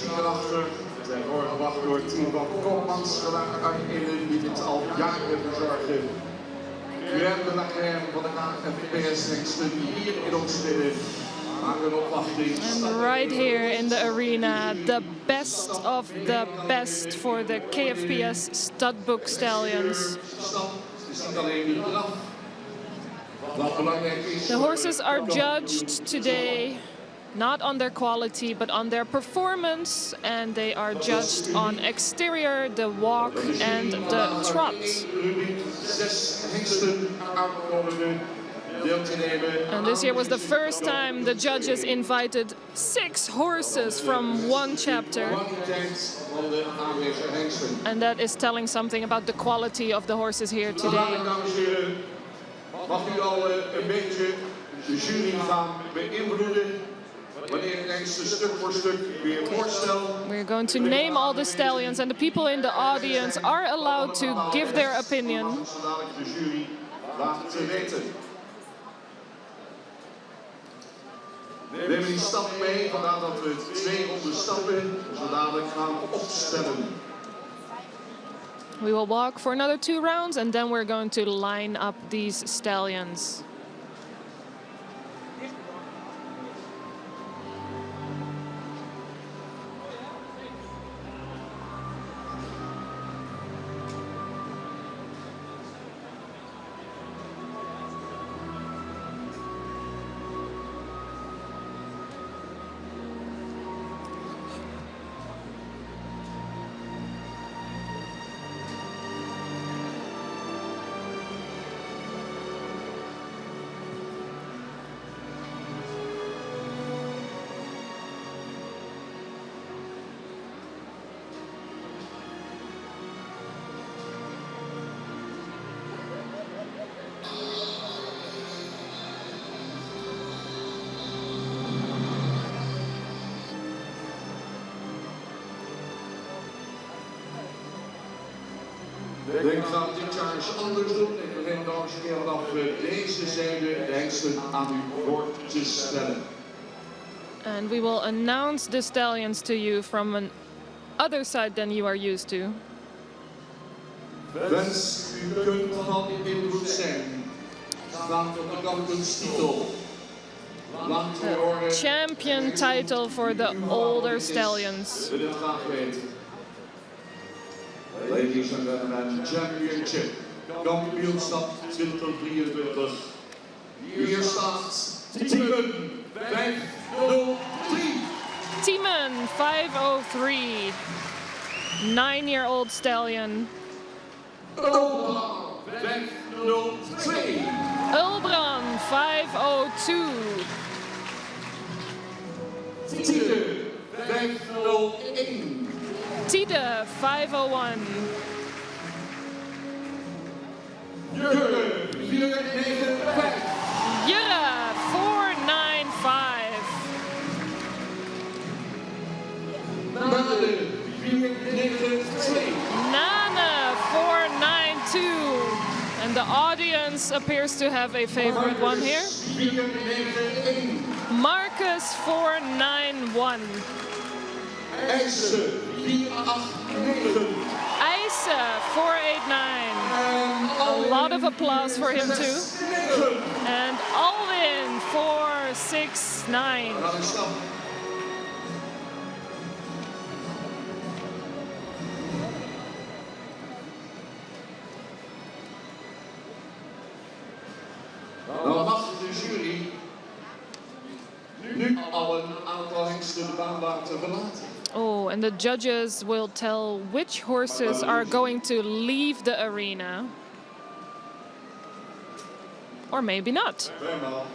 muziek erachter. We zijn voorgebracht door het team van Koopmans, vandaag Arjen Elen, die dit al jaren verzorgen. U hebt de crème van de KNVB-hengsten hier in ons midden. And right here in the arena, the best of the best for the KFPS Studbook Stallions. The horses are judged today not on their quality but on their performance, and they are judged on exterior, the walk and the trot. And this year was the first time the judges invited 6 horses from one chapter. And that is telling something about the quality of the horses here today. Mag u al een beetje de jury gaan beïnvloeden wanneer ik hengsten stuk voor stuk weer voorstel? We're going to name all the stallions, and the people in the audience are allowed to give their opinion. Zodat ik de jury laat weten. We nemen die stap mee, vandaar dat we 2 ronden stappen, zodat we gaan opstellen. We will walk for another 2 rounds, and then we're going to line up these stallions. Ik ga het dit jaar eens anders doen. Ik begin nog eens een keer vanaf deze zijde de hengsten aan u voor te stellen. And we will announce the stallions to you from an other side than you are used to. Wens, u kunt van invloed zijn. Staan op de kampioenstitel. Laat u horen. Champion title for the older stallions. We dit graag weten. Ladies and gentlemen, championship, kampioenschap 2023. Hier staat Tiemen 503. Tiemen 503, 9-year-old stallion. Ulbran 502. Ulbran 502. Tide 501. Tide 501. Jurre 495. Jurre 495. Nade 492. Nana 492. And the audience appears to have a favorite one here. 491. Marcus 491. Eisen 489. Eise 489. A lot of applause for him too. And Alwin 469. Dan mag de jury nu al een aantal hengsten de baan laten verlaten. Oh, and the judges will tell which horses are going to leave the arena. Or maybe not. Tweemaal.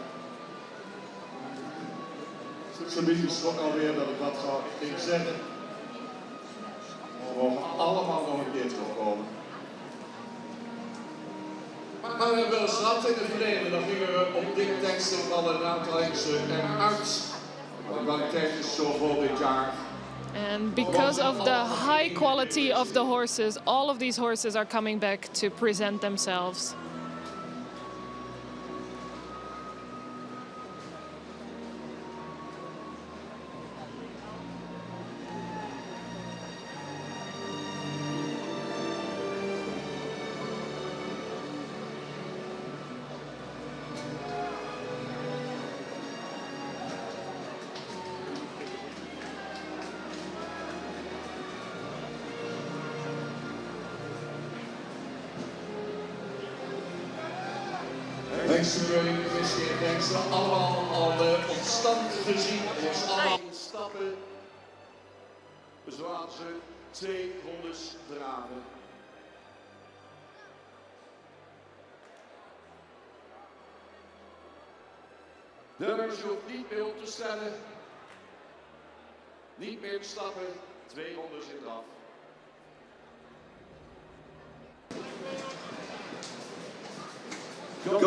Ze beetje schrok alweer dat ik dat ging zeggen. We mogen allemaal nog een keer terugkomen. Maar we hebben wel eens gehad in het verleden, dan gingen we op dikke teksten van een aantal hengsten eruit. De kwaliteit is zo vol dit jaar. And because of the high quality of the horses, all of these horses are coming back to present themselves. Thanks to Mr. Thanks to allemaal al op stand gezien. Dus allemaal stappen zoals ze 2 rondes draven. De nummers hoeft niet meer op te stellen. Niet meer te stappen. 2 rondes in draf. And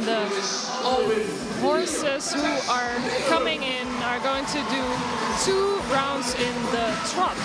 the horses who are coming in are going to do 2 rounds in the trot.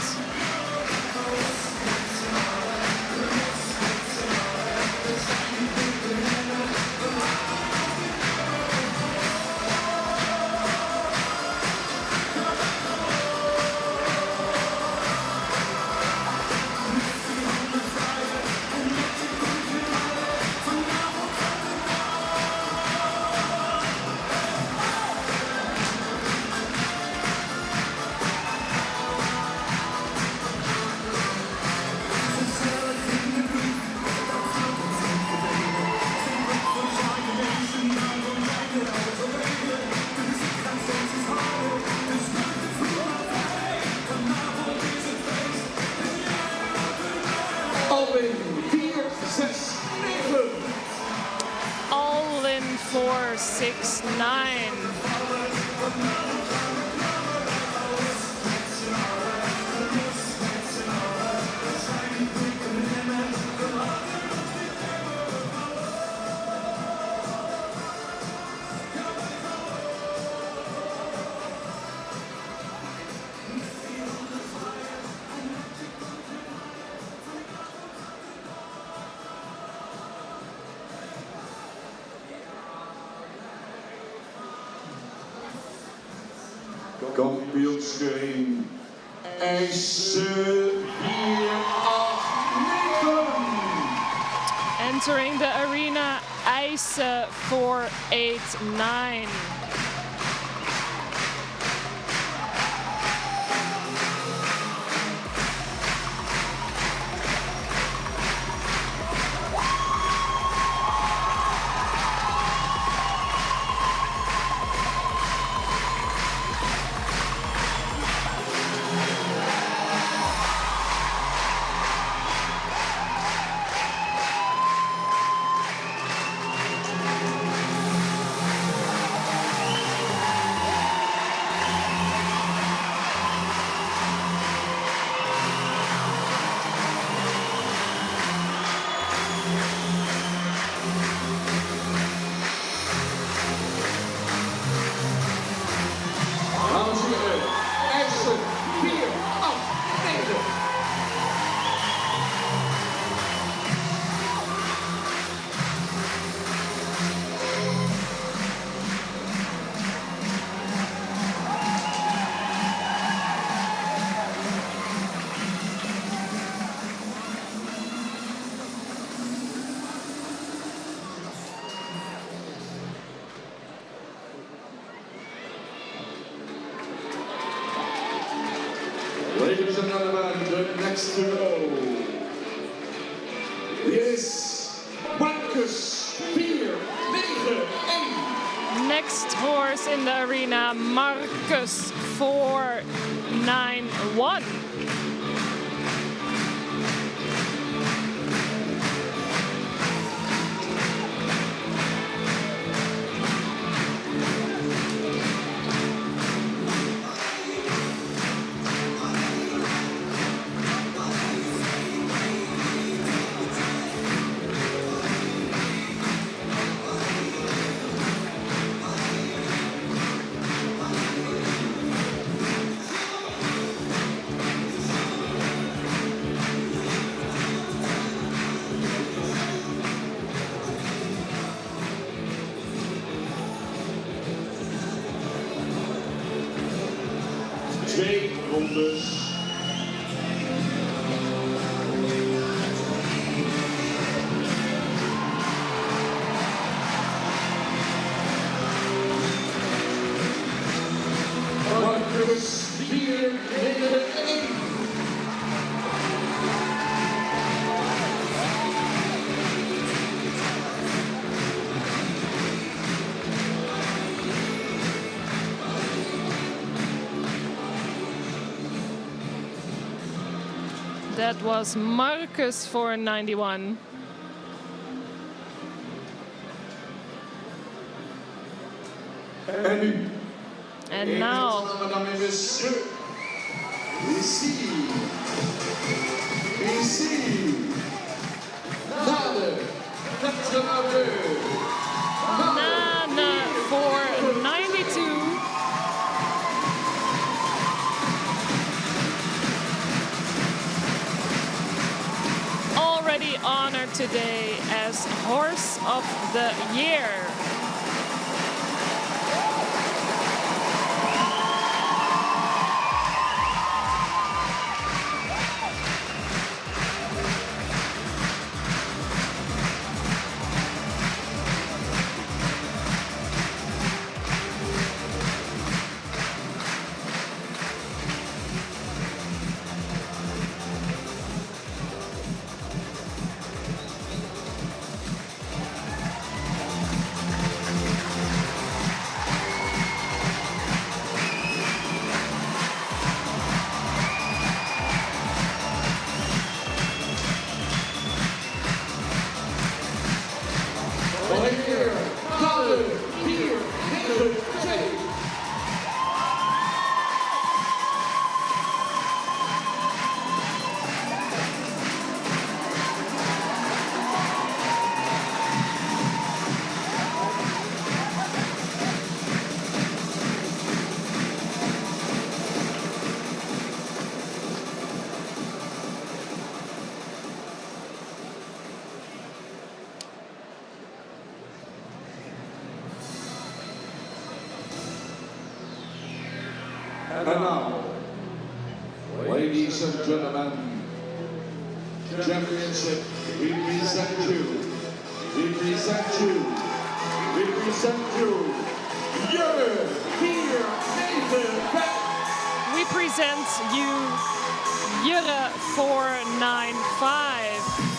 All in 4, 6, 9. Kampioenschap IJzer 489. Entering the arena, IJzer 489. Ladies and gentlemen, the next to go is Marcus 491. Next horse in the arena, Marcus 491. Twee rondes. Marcus 491. that was Marcus for 91. En nu. And now, Mesdames et messieurs, ici, Nade, 82. Nane for 92. Already honored today as Horse of the Year. And now, ladies and gentlemen, championship, we present you, Jurre Vier We present you Jurre 495.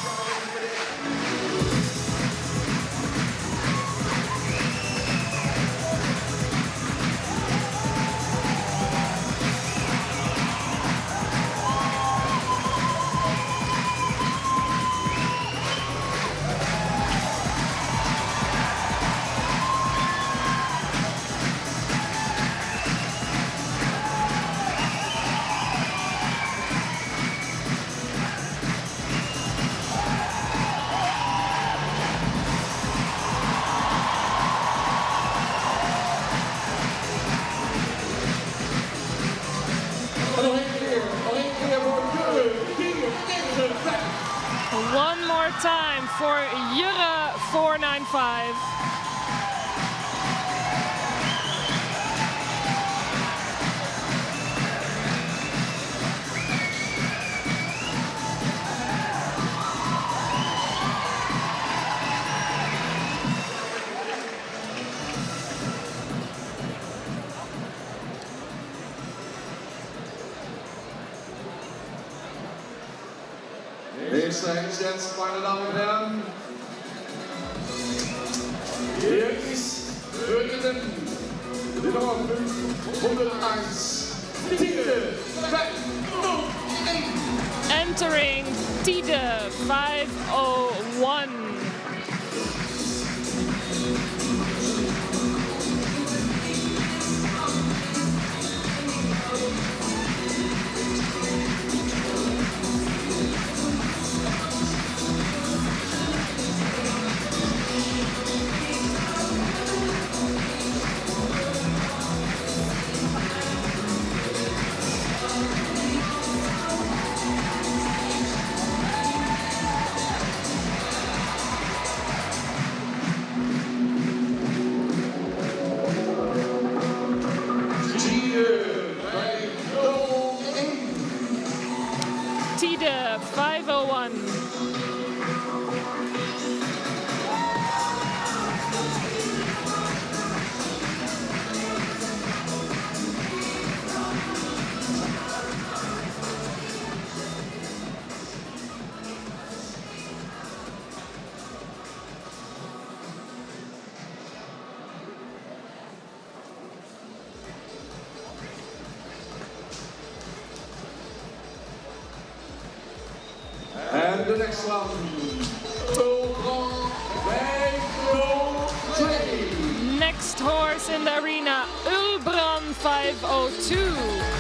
One more time for Jurre 495. Ladies and gents, meine Damen und Herren, hier ist für Ihnen die Nummer 501, Tide 501. Entering Tide 501. next one. Ulbran 502. Next horse in the arena, Ulbran 502.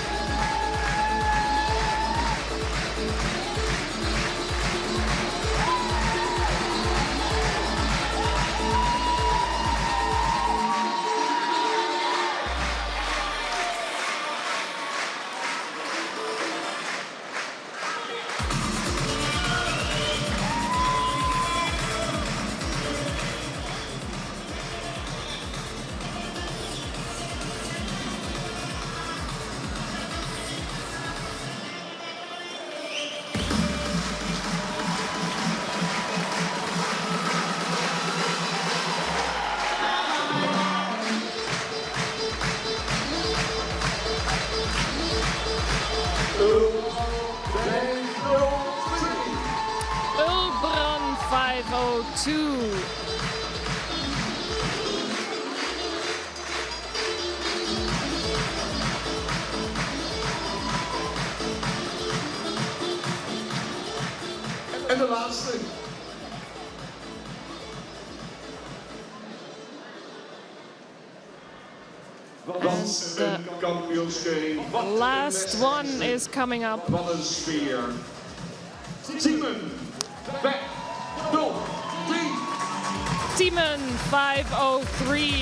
Ulbran 502. En de laatste. Wat een kampioenschap. Wat een Last one is coming up. Wat een sfeer. Timon 503. Timon 503.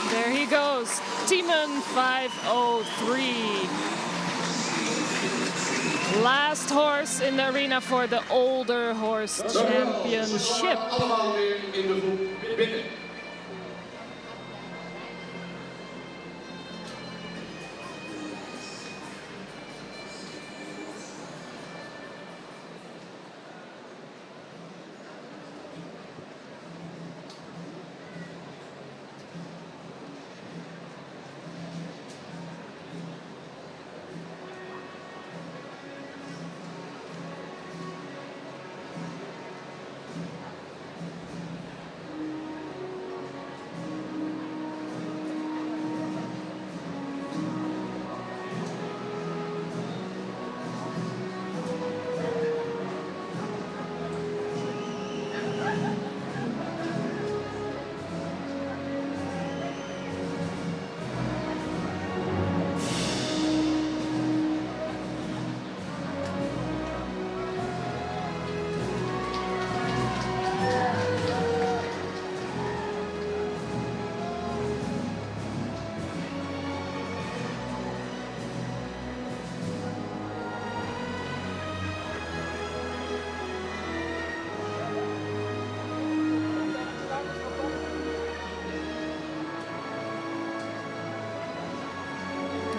There he goes, Timon 503. Last horse in the arena for the Older Horse Championship. Allemaal weer in de groep binnen.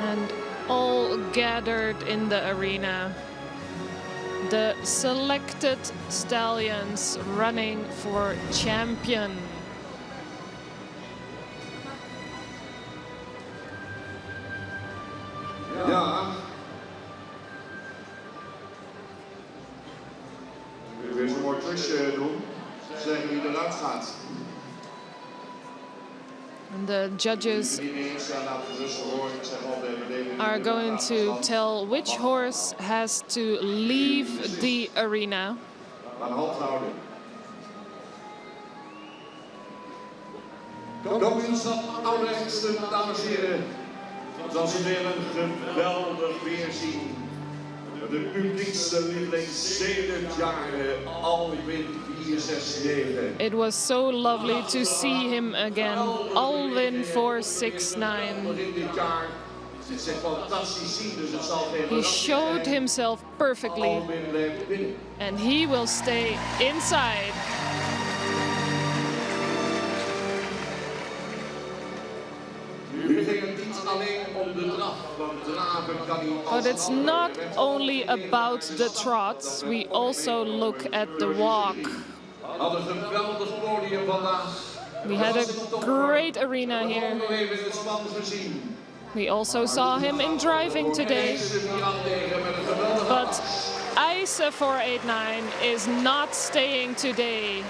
And all gathered in the arena, the selected stallions running for champion. Ja. Ik wil weer zo'n mooi klusje doen. Zeggen wie eruit gaat. And the judges are going to tell which horse has to leave the arena. Aan hand houden. Kampioenschap oude hengsten, dames en heren. Dat we weer een geweldig weerzien. De publiekslieveling sedert jaren, Alwin 469. It was so lovely to see him again, Alwin 469. In dit jaar Het is echt fantastisch zien, dus het zal geen He showed himself perfectly, Albin blijft binnen. and he will stay inside. Nu ging het niet alleen om de draf, want draven kan hij als But it's een ander. not only about the trots, we also look at the walk. We hadden een geweldig podium vandaag. We had a great arena here. Nog even in het span gezien. We also saw him in driving today. But ISA 489 is not staying today.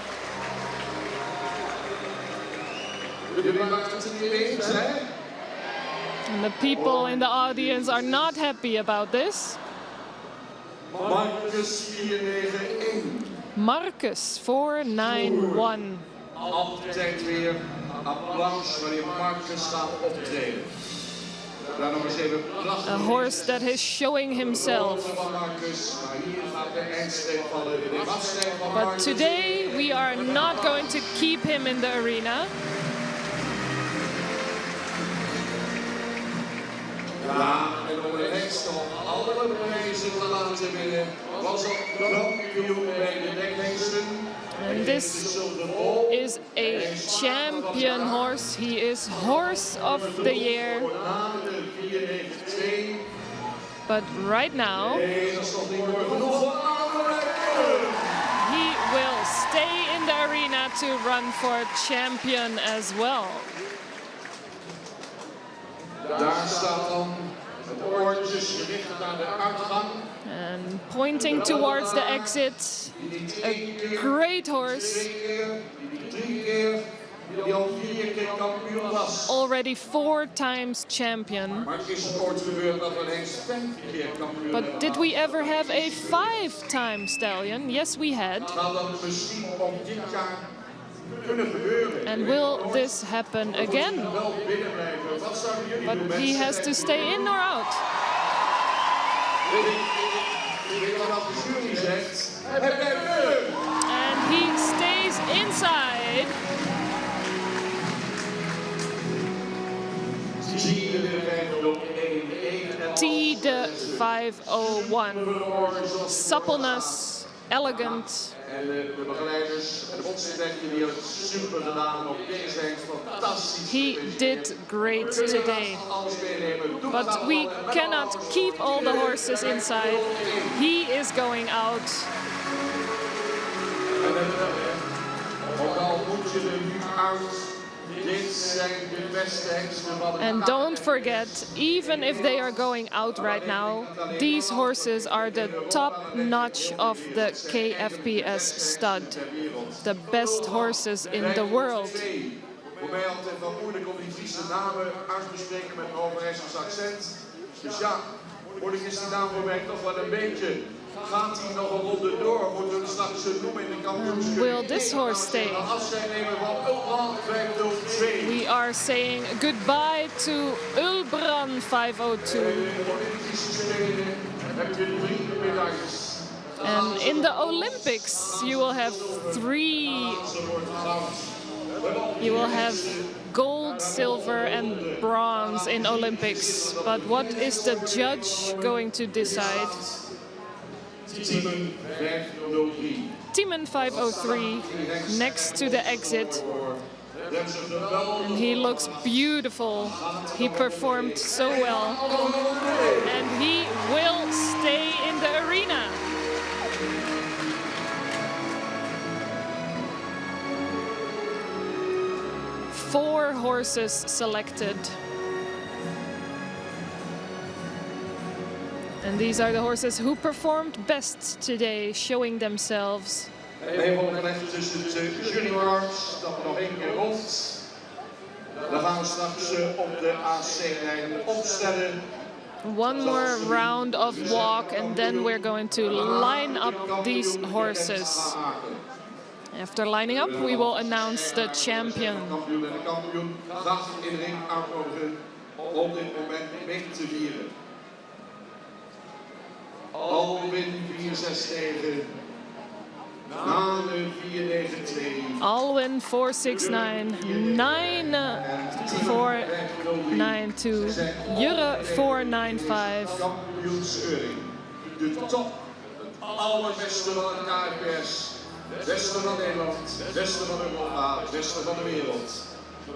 Jullie waren het er niet eens, hè? And the people in the audience are not happy about this. Marcus 491. Marcus 491. Altijd weer applaus wanneer Marcus gaat optreden. Daar nog eens even prachtig. A horse that is showing himself. Van Marcus, maar hier gaat de eindstreep vallen. De afstreep van But Marcus. today we are not going to keep him in the arena. Ja, en om de rest nog alle prijzen te laten winnen, was al kampioen bij de dekhengsten. And this is a champion horse. He is horse of the year. Na de 492. But right now, Nee, dat is nog niet mooi genoeg. he will stay in the arena to run for champion as well. Daar staat dan het oortjes gericht naar de uitgang. And pointing towards the exit, a great horse, Twee keer, die 3 keer, die al 4 keer kampioen was. already 4 times champion. Maar het is ooit gebeurd dat we ineens 5 keer kampioen But did hebben. we ever have a 5-time stallion? Yes, we had. Zal dat misschien ook dit jaar kunnen gebeuren? And will this happen again? Wel binnen blijven. Wat zouden jullie doen, But he mensen? has to stay in or out. Weet je wat de jury zegt? Hij blijft binnen. And he stays inside. Zie je de 501. T de 501. Suppleness, elegant. En de begeleiders en de bondsdirecteur die hebben het super gedaan. Ook deze zijn fantastisch. He did great today. But we cannot keep all the horses inside. He is going out. Ook al moet je er nu uit. Dit zijn de beste hengsten van de And don't forget, even if they are going out right now, these horses are the top notch of the KFPS stud. The best horses in the world. Voor mij altijd wel moeilijk om die Friese namen uit te spreken met een Overijssels accent. Dus ja, moeilijk is die naam voor mij toch wel een beetje. Gaat hij nog een ronde door? Moeten we hem straks noemen in de kampioenskunde? Will this horse stay? Afscheid nemen van Ulbrand 502. We are saying goodbye to Ulbran 502. Olympische Spelen heb je 3 medailles. And in the Olympics, you will have 3. You will have gold, silver, and bronze in Olympics. But what is the judge going to decide? Timon 503. Timon 503 next to the exit. And he looks beautiful. He performed so well. And he will stay in the arena. Four horses selected. And these are the horses who performed best today, showing themselves. Even gelegd tussen de juniors, dat we nog 1 keer rond. Dan gaan we straks op de AC-lijn opstellen. One more round of walk, and then we're going to line up these horses. After lining up, we will announce the champion. Kampioen en de kampioen dag in de ring aankondigen om dit moment mee te vieren. Albin 469 na de 492. Alwin 469, 9492, Jurre 495. Kampioenseuring. De top, het allerbeste van het KFPS. Het beste van Nederland, het beste van Europa, het beste van de wereld.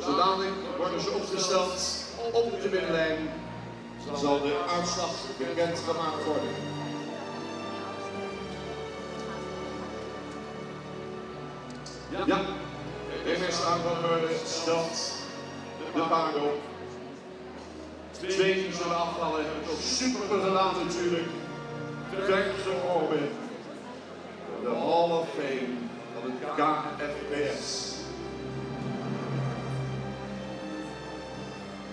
Zo dadelijk worden ze opgesteld op de middenlijn. Dan zal de uitslag bekend gemaakt worden. Ja, de eerste aanvaller stelt de paarden op. Twee die zullen afvallen hebben het ook super gedaan natuurlijk. Thanks Robin. De Hall of Fame van het KFPS.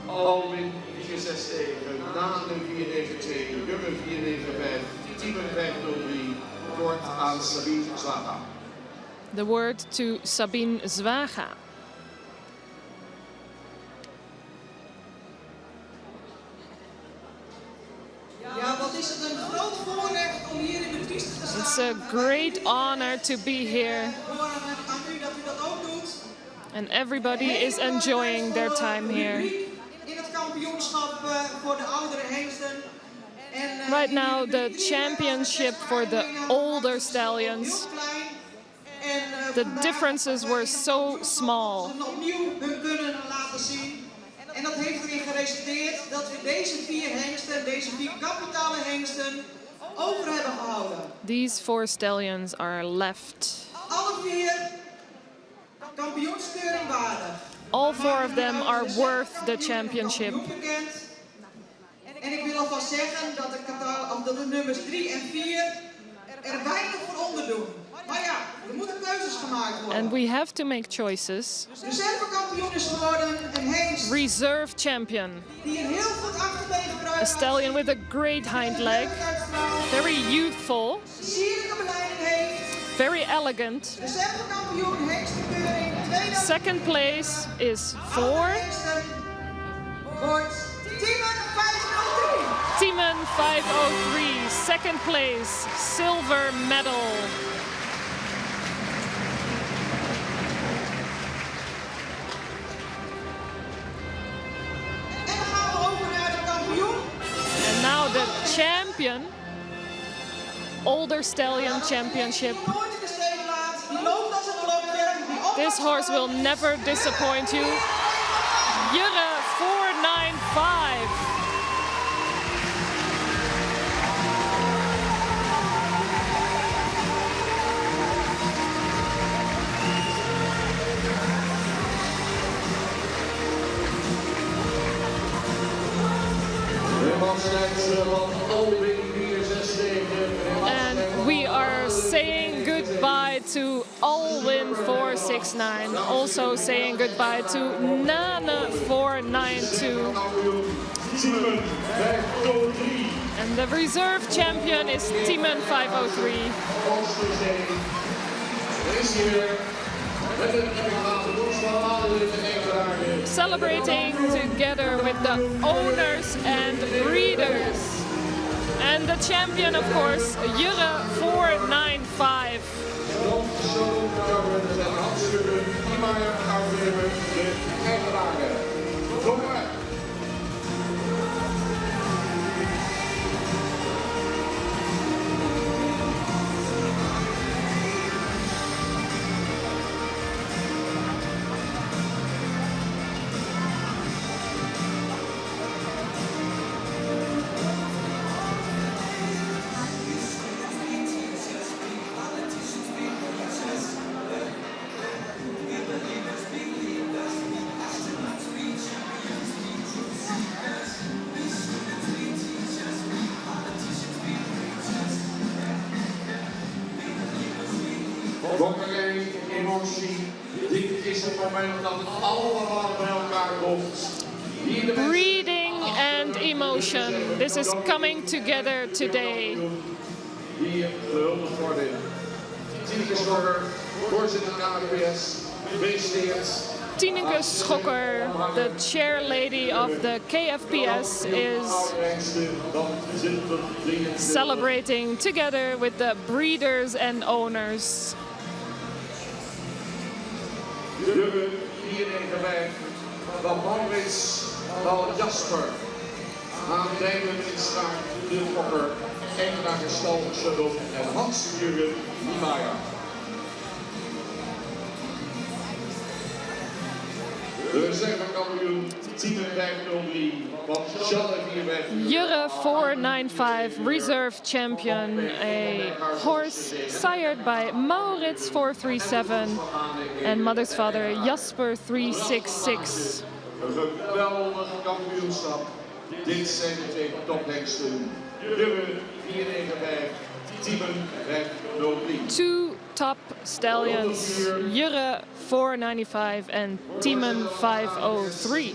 Alwin 467, Nane 492, Jurre 495, Timen 503, kort aan Sabine Zwaga. The word to Sabine Zwaga. Ja, wat is het een groot voorrecht om hier in de piste te staan. It's a great honor to be here, Horen aan u dat u dat ook doet. and everybody is enjoying their time here. In het kampioenschap voor de oudere hengsten. En, Right now, the championship for the older stallions. The differences were so small. Ze opnieuw hun kunnen laten zien. En dat heeft erin geresulteerd dat we deze 4 hengsten, deze 4 kapitale hengsten, over hebben gehouden. These 4 stallions are left. Alle 4 kampioenskeuring waardig. All 4 of them are worth the championship. En ik wil alvast zeggen dat de nummers 3 en 4 er weinig voor onder doen. Maar ja, er moeten keuzes gemaakt worden. And we have to make choices. Reservekampioen is geworden een hengst Reserve champion, die een heel goed achterbeen gebruikt. a stallion with a great hind leg, very youthful, Sierlijke beleiding heeft. very elegant. Reservekampioen hengstenkeuring 2000. Second place is for Hengsten wordt Timen 503. Timen 503, second place, silver medal. En dan gaan we over naar de kampioen. And now the champion, Older Stallion Championship. Die nooit in de steek laat. Die loopt als een blokje. This horse will never disappoint you. Jurre 495. And we are saying goodbye to Alwin 469, also saying goodbye to Nane 492. And the reserve champion is Timen 503. Celebrating together with the owners and breeders. And the champion, of course, Jurre 495. Bokkerij, emotie. Dit is het moment dat het allemaal bij elkaar komt. Breeding and emotion. This is coming together today. Die gehuldigd worden. Tineke Schokker, voorzitter KFPS, gefeliciteerd. Tineke Schokker, the chair lady of the KFPS, is celebrating together with the breeders and owners. nummer 495 van Maurits van Jasper. Aandrijvend in staart de Fokker, Eigenaar Gestal Shuttle en Hans-Jurgen Niemeyer. De reservekampioen Team 503 van Charles Vierweg. Jurre 495, reserve champion, a horse sired by Maurits 437 and mother's father Jasper 366. Een geweldig kampioenschap. Dit zijn de twee tophengsten. Jurre 495, Team 503. Two top stallions, Jurre 495 and Tiemen 503.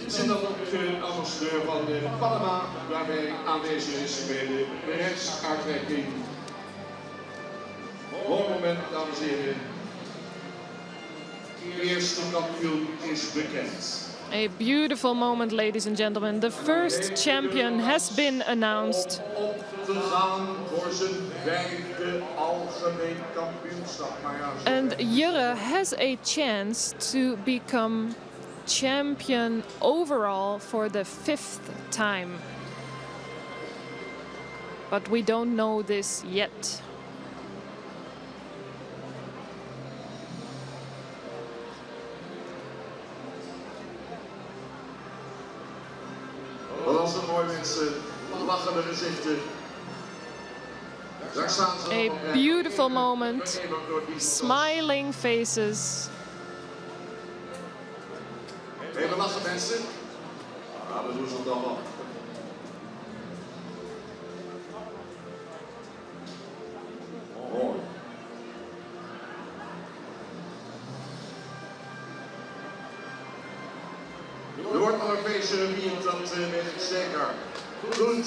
Zit dan ook de ambassadeur van de Panama, waarbij aanwezig is bij de rechtsuitrekking. Mooi moment, dames en heren. De eerste kampioen is bekend. A beautiful moment, ladies and gentlemen. The first champion has been announced. Op te gaan voor zijn vijfde algemeen kampioenschap. Maar ja, And Jurre has a chance to become champion overall for the 5th time. But we don't know this yet. dat was een mooi mensen. Lachende gezichten. Daar staan ze. A beautiful moment. Smiling faces. Even lachen mensen. Ja, dat doen ze dan wel. Mooi. Er wordt nog een feestje gevierd, dat weet ik zeker. Goed,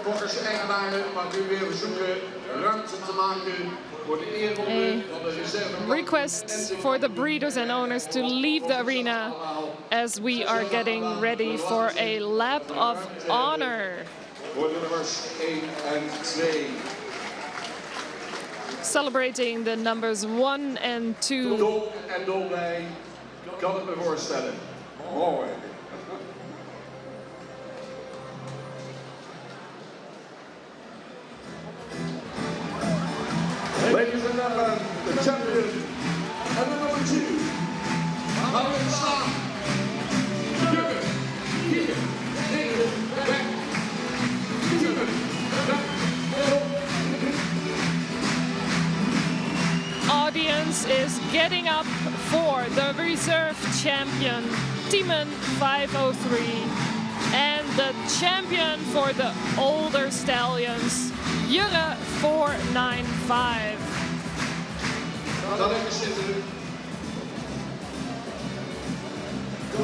fokkers eigenaren, maar nu weer zoeken ruimte te maken voor de eerronde van de reserve. Requests for the breeders and owners to leave the arena as we are getting ready for a lap of honor. Voor de nummers 1 en 2. Celebrating the numbers 1 and 2. Dol en dolblij, kan het me voorstellen. Mooi. Ladies and gentlemen, the champion and the number 2. Gaan we staan. Jurre, 4, 9, weg. 10, weg. Audience is getting up for the reserve champion, Tiemen 503, and the champion for the older stallions, Jurre 495. Ga lekker zitten.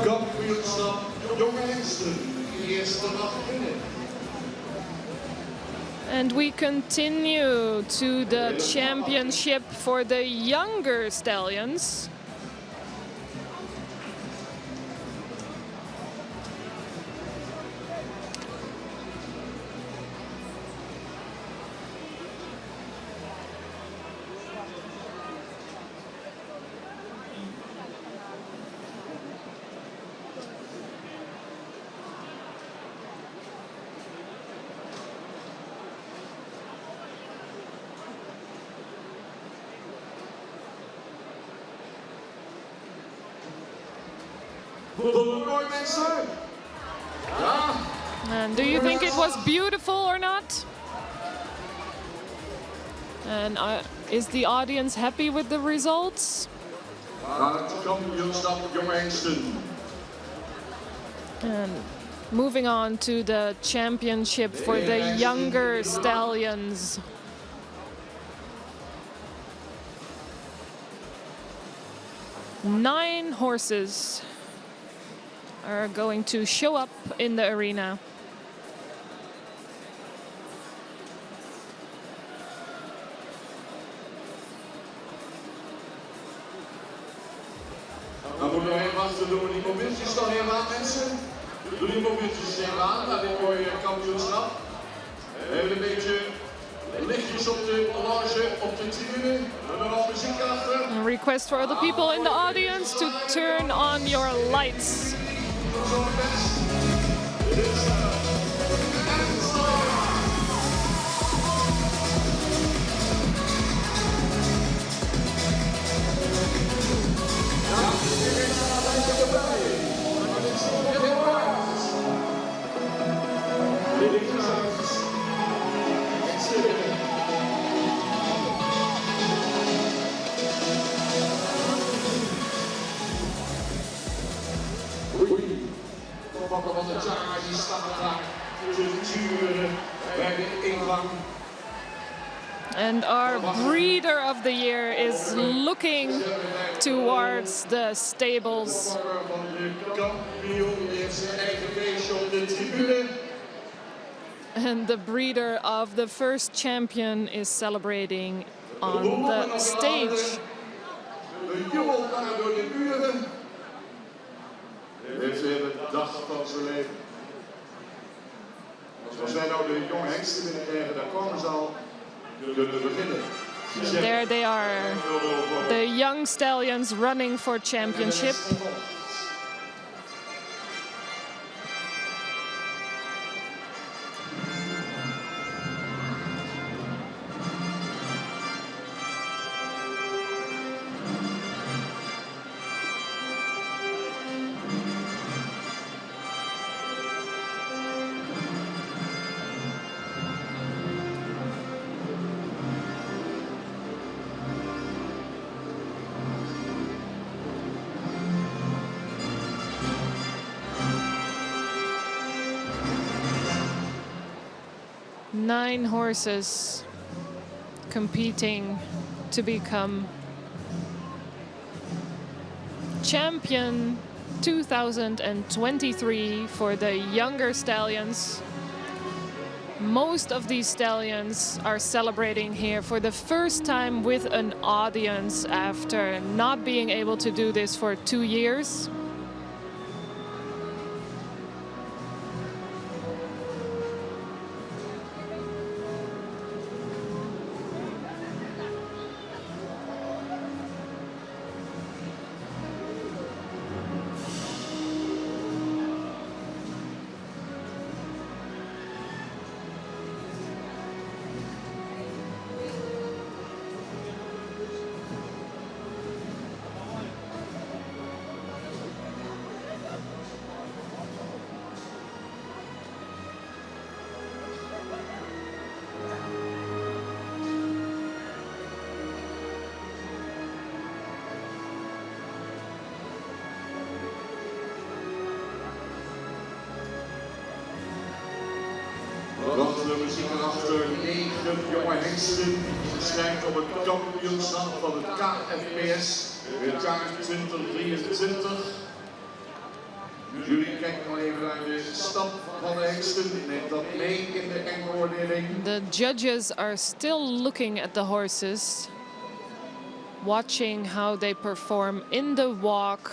Kampioenschap jonge hengsten. Eerste dag binnen. And we continue to the championship for the younger stallions. Mooi mensen. Ja. And do you think it was beautiful or not? And is the audience happy with the results? Naar het kampioenschap jonge hengsten. And moving on to the championship for the younger stallions. Nine horses are going to show up in the arena. Daarachter doen we die mobieltjes nog even aan, mensen. Doe die mobieltjes even aan, naar dit mooie kampioenschap. Even een beetje lichtjes op de loge, op de tribune. We hebben nog muziek achter. A request for all the people in the audience to turn on your lights. Fokker van de Charge die staat daar te turen bij de ingang. And our breeder of the year is looking towards the stables. Fokker van de kampioen heeft zijn eigen feestje op de tribune. And the breeder of the first champion is celebrating on the stage. De jubel daar door de buren. Dit is weer de dag van zijn leven. Als wij nou de jonge hengsten binnenkrijgen, dan komen ze al kunnen beginnen. There they are, the young stallions running for championship. Nine horses competing to become champion 2023 for the younger stallions. Most of these stallions are celebrating here for the first time with an audience after not being able to do this for 2 years. Dat de muziek erachter 9 jonge hengsten strijdt op het kampioenschap van het KFPS het jaar 2023. Jullie kijken nog even naar de stap van de hengsten. Neemt dat mee in de eindbeoordeling. The judges are still looking at the horses, watching how they perform in the walk.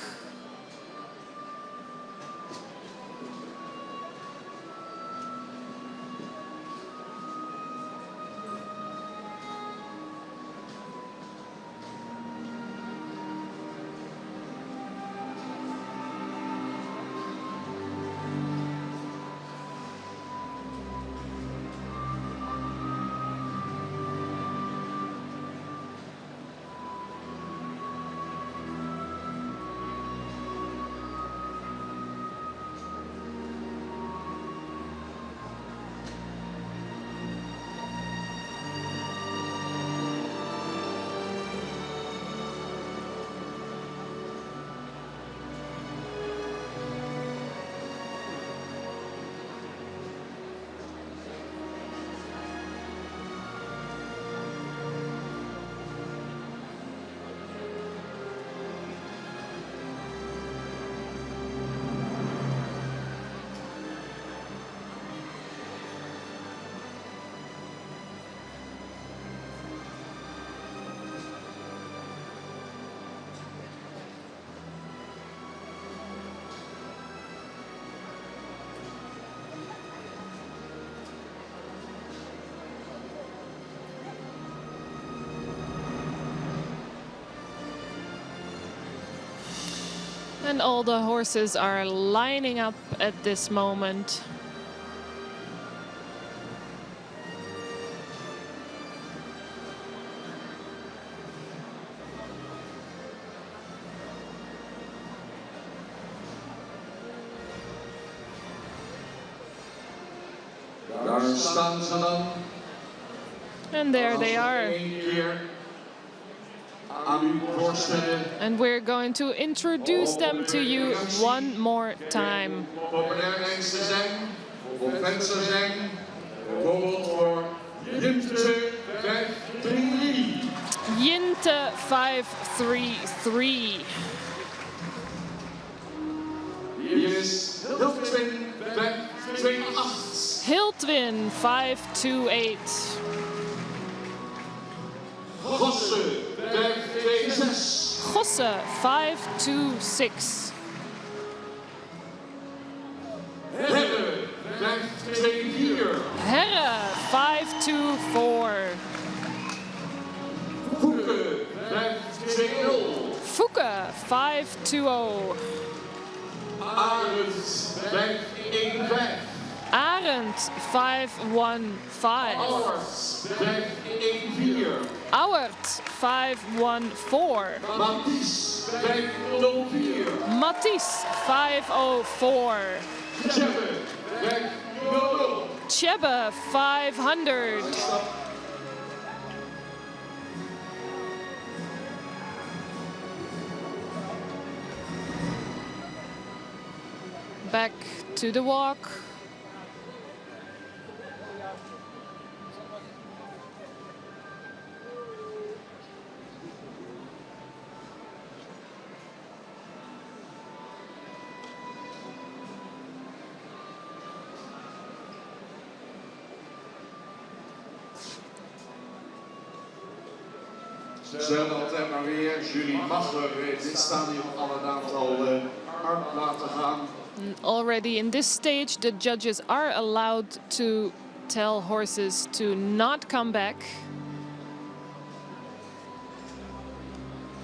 And all the horses are lining up at this moment. Daar staan ze dan. And there they are. Eén keer aan u voorstellen. And we're going to introduce them to you one more time. Populair eens te zijn, voor fans te zijn, bijvoorbeeld voor Jinte 533. Jinte 533. Hier is Hiltwin 528. Hiltwin 528. Gosse 526. Gosse 526. Herre 524. Herre 524. Fouke 520. Fouke 520. Arends 515. Arend 515. Allers 514. Auert 514. Mathies 504. Mathies 504. Tjebbe 500. Chebbe 500. Back to the walk. Zeg altijd maar weer, Julie Magler heeft dit stadion al een aantal hard laten gaan. Already in this stage, the judges are allowed to tell horses to not come back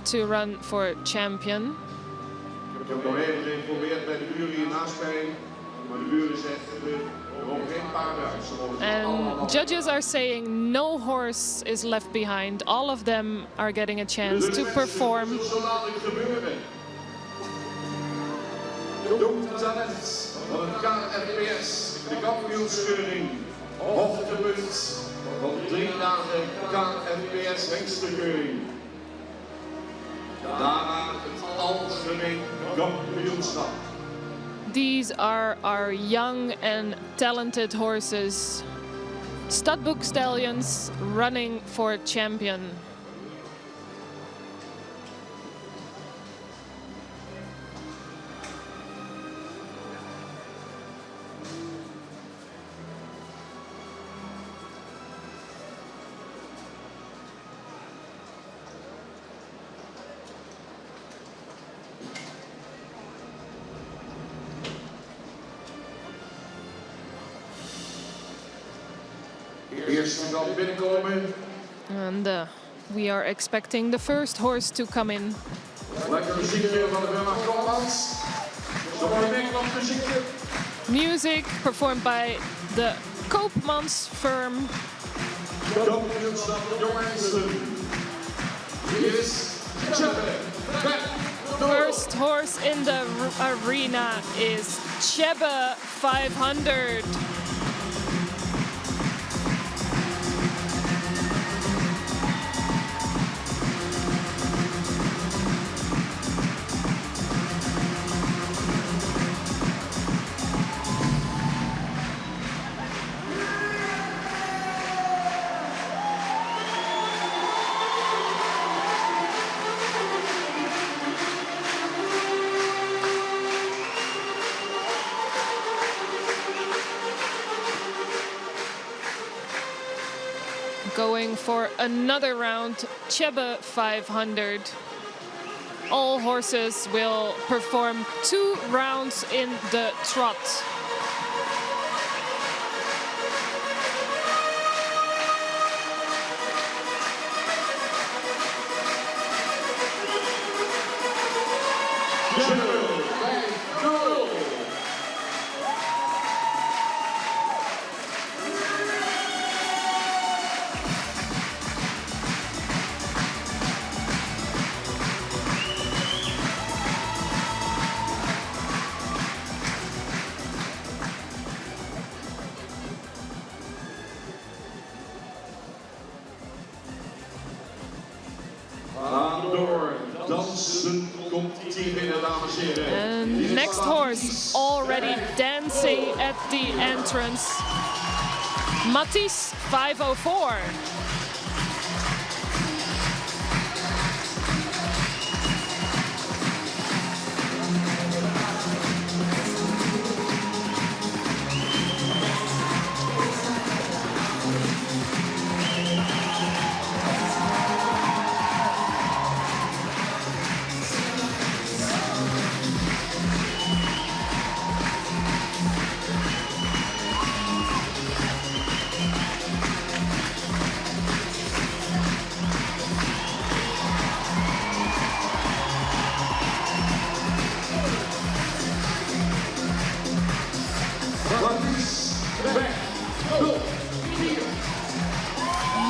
to run for champion. Ik heb nog even geïnformeerd bij de jury naast mij, maar de jury zegt er komen geen paarden uit. Ze mogen allemaal And judges are saying no horse is left behind. All of them are getting a chance to perform. Zo laat het gebeuren. Jong talent van het KNPS, de kampioenskeuring, hoogtepunt van de 3 dagen KNPS hengstenkeuring. Daarna het algemeen kampioenschap. These are our young and talented horses. Studbook stallions running for champion. Eerst zal binnenkomen. And we are expecting the first horse to come in. Lekker muziekje van de firma Koopmans. Zo mooi Nederlands muziekje. Music performed by the Koopmans firm. Kampioenschap Jonghensen. Hier is Tjebbe. First horse in the arena is Chebbe 500. Going for another round, Chebbe 500. All horses will perform 2 rounds in the trot. Chebbe dames en heren. And next horse already dancing at the entrance. Matisse 504.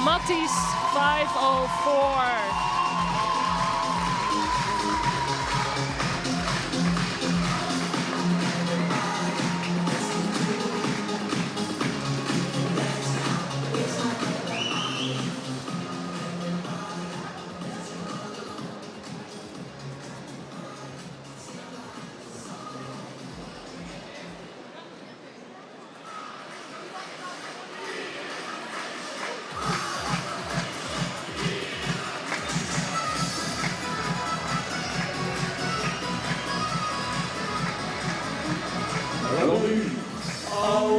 Matisse 504.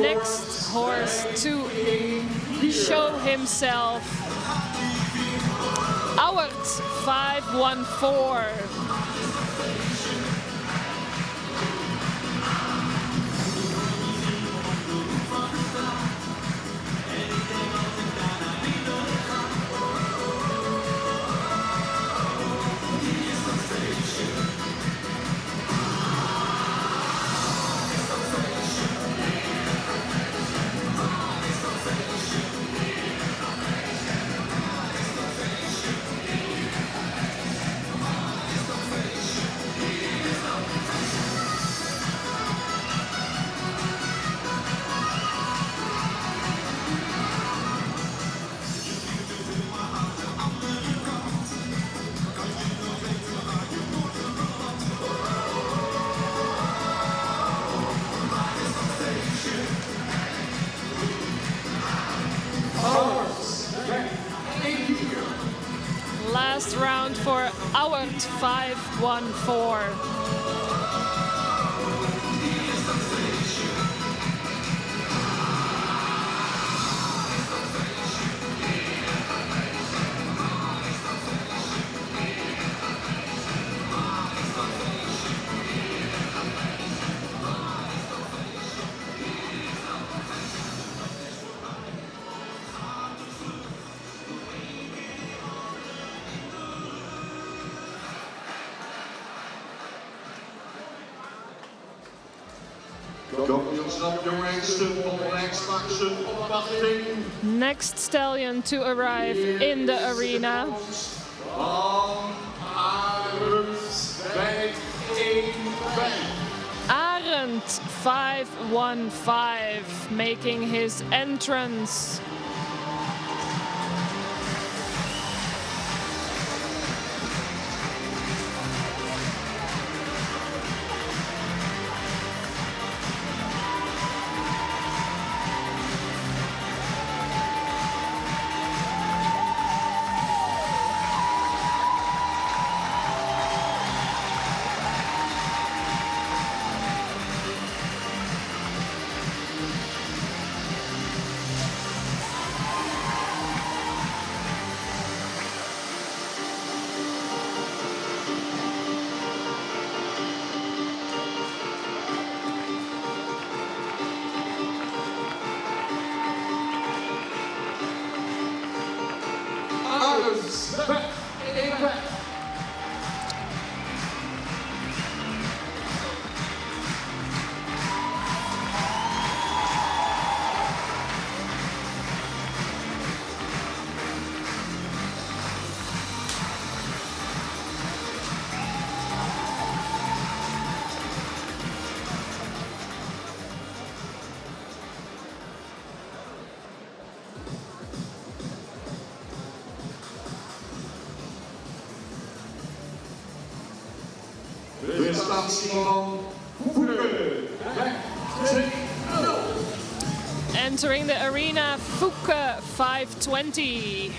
Next horse to show himself, Auwert 514. Last round for Auwert 514. Next stallion to arrive in the arena. Arend 515 making his entrance. prestatie van Fouke. 5-2-0. Entering the arena, Fouke 520.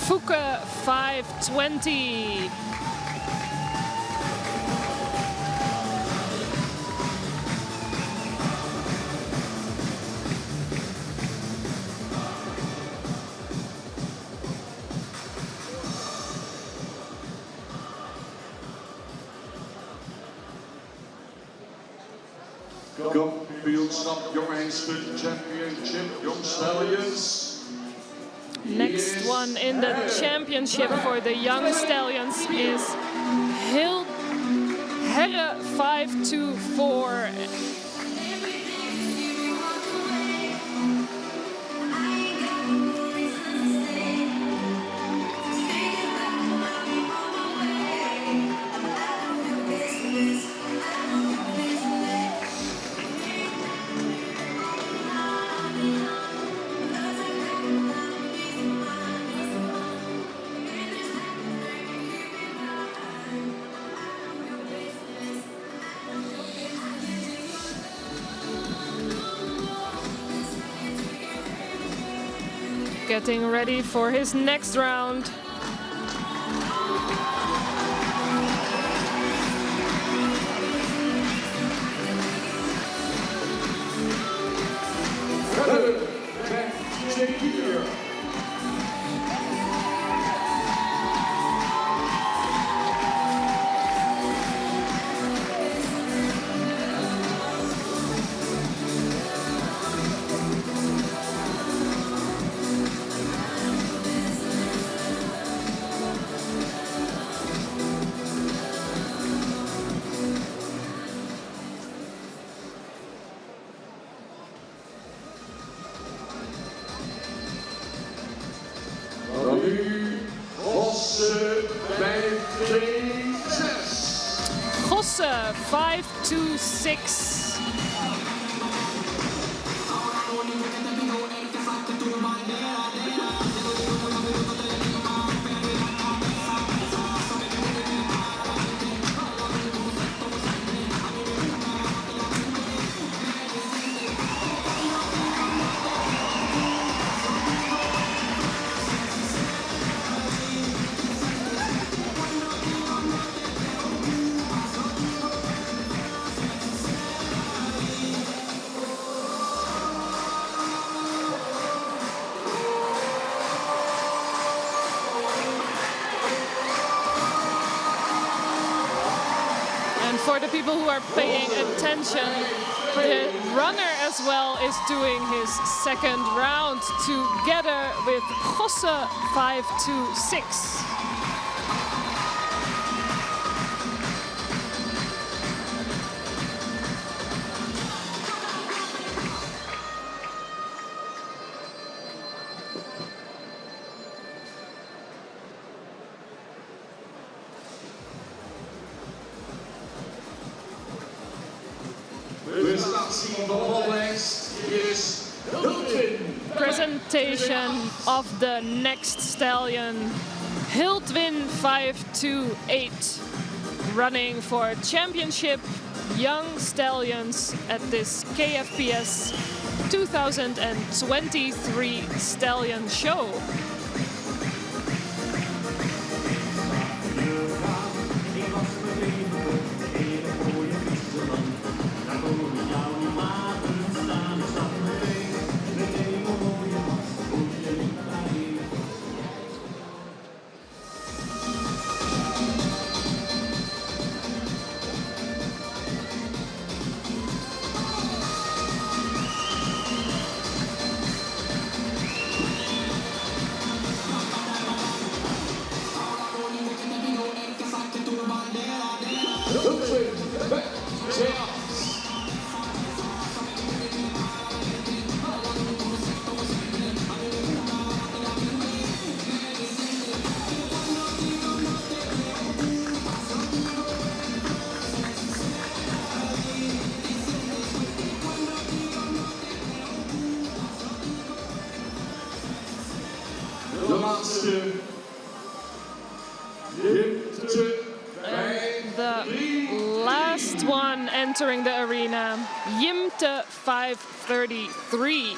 Fouke 520. Kampioenschap Young Hengsten Championship Young Stallions. Next one in the championship for the Young Stallions is Herre 524. Getting ready for his next round. Gosse 526. For the people who are paying attention, the runner as well is doing his second round together with Gosse 526. Presentation of the next stallion, Hildwin 528, running for championship Young Stallions at this KFPS 2023 Stallion Show. Ludwig Beckjans. De laatste. The last one entering the arena, Jimte 533.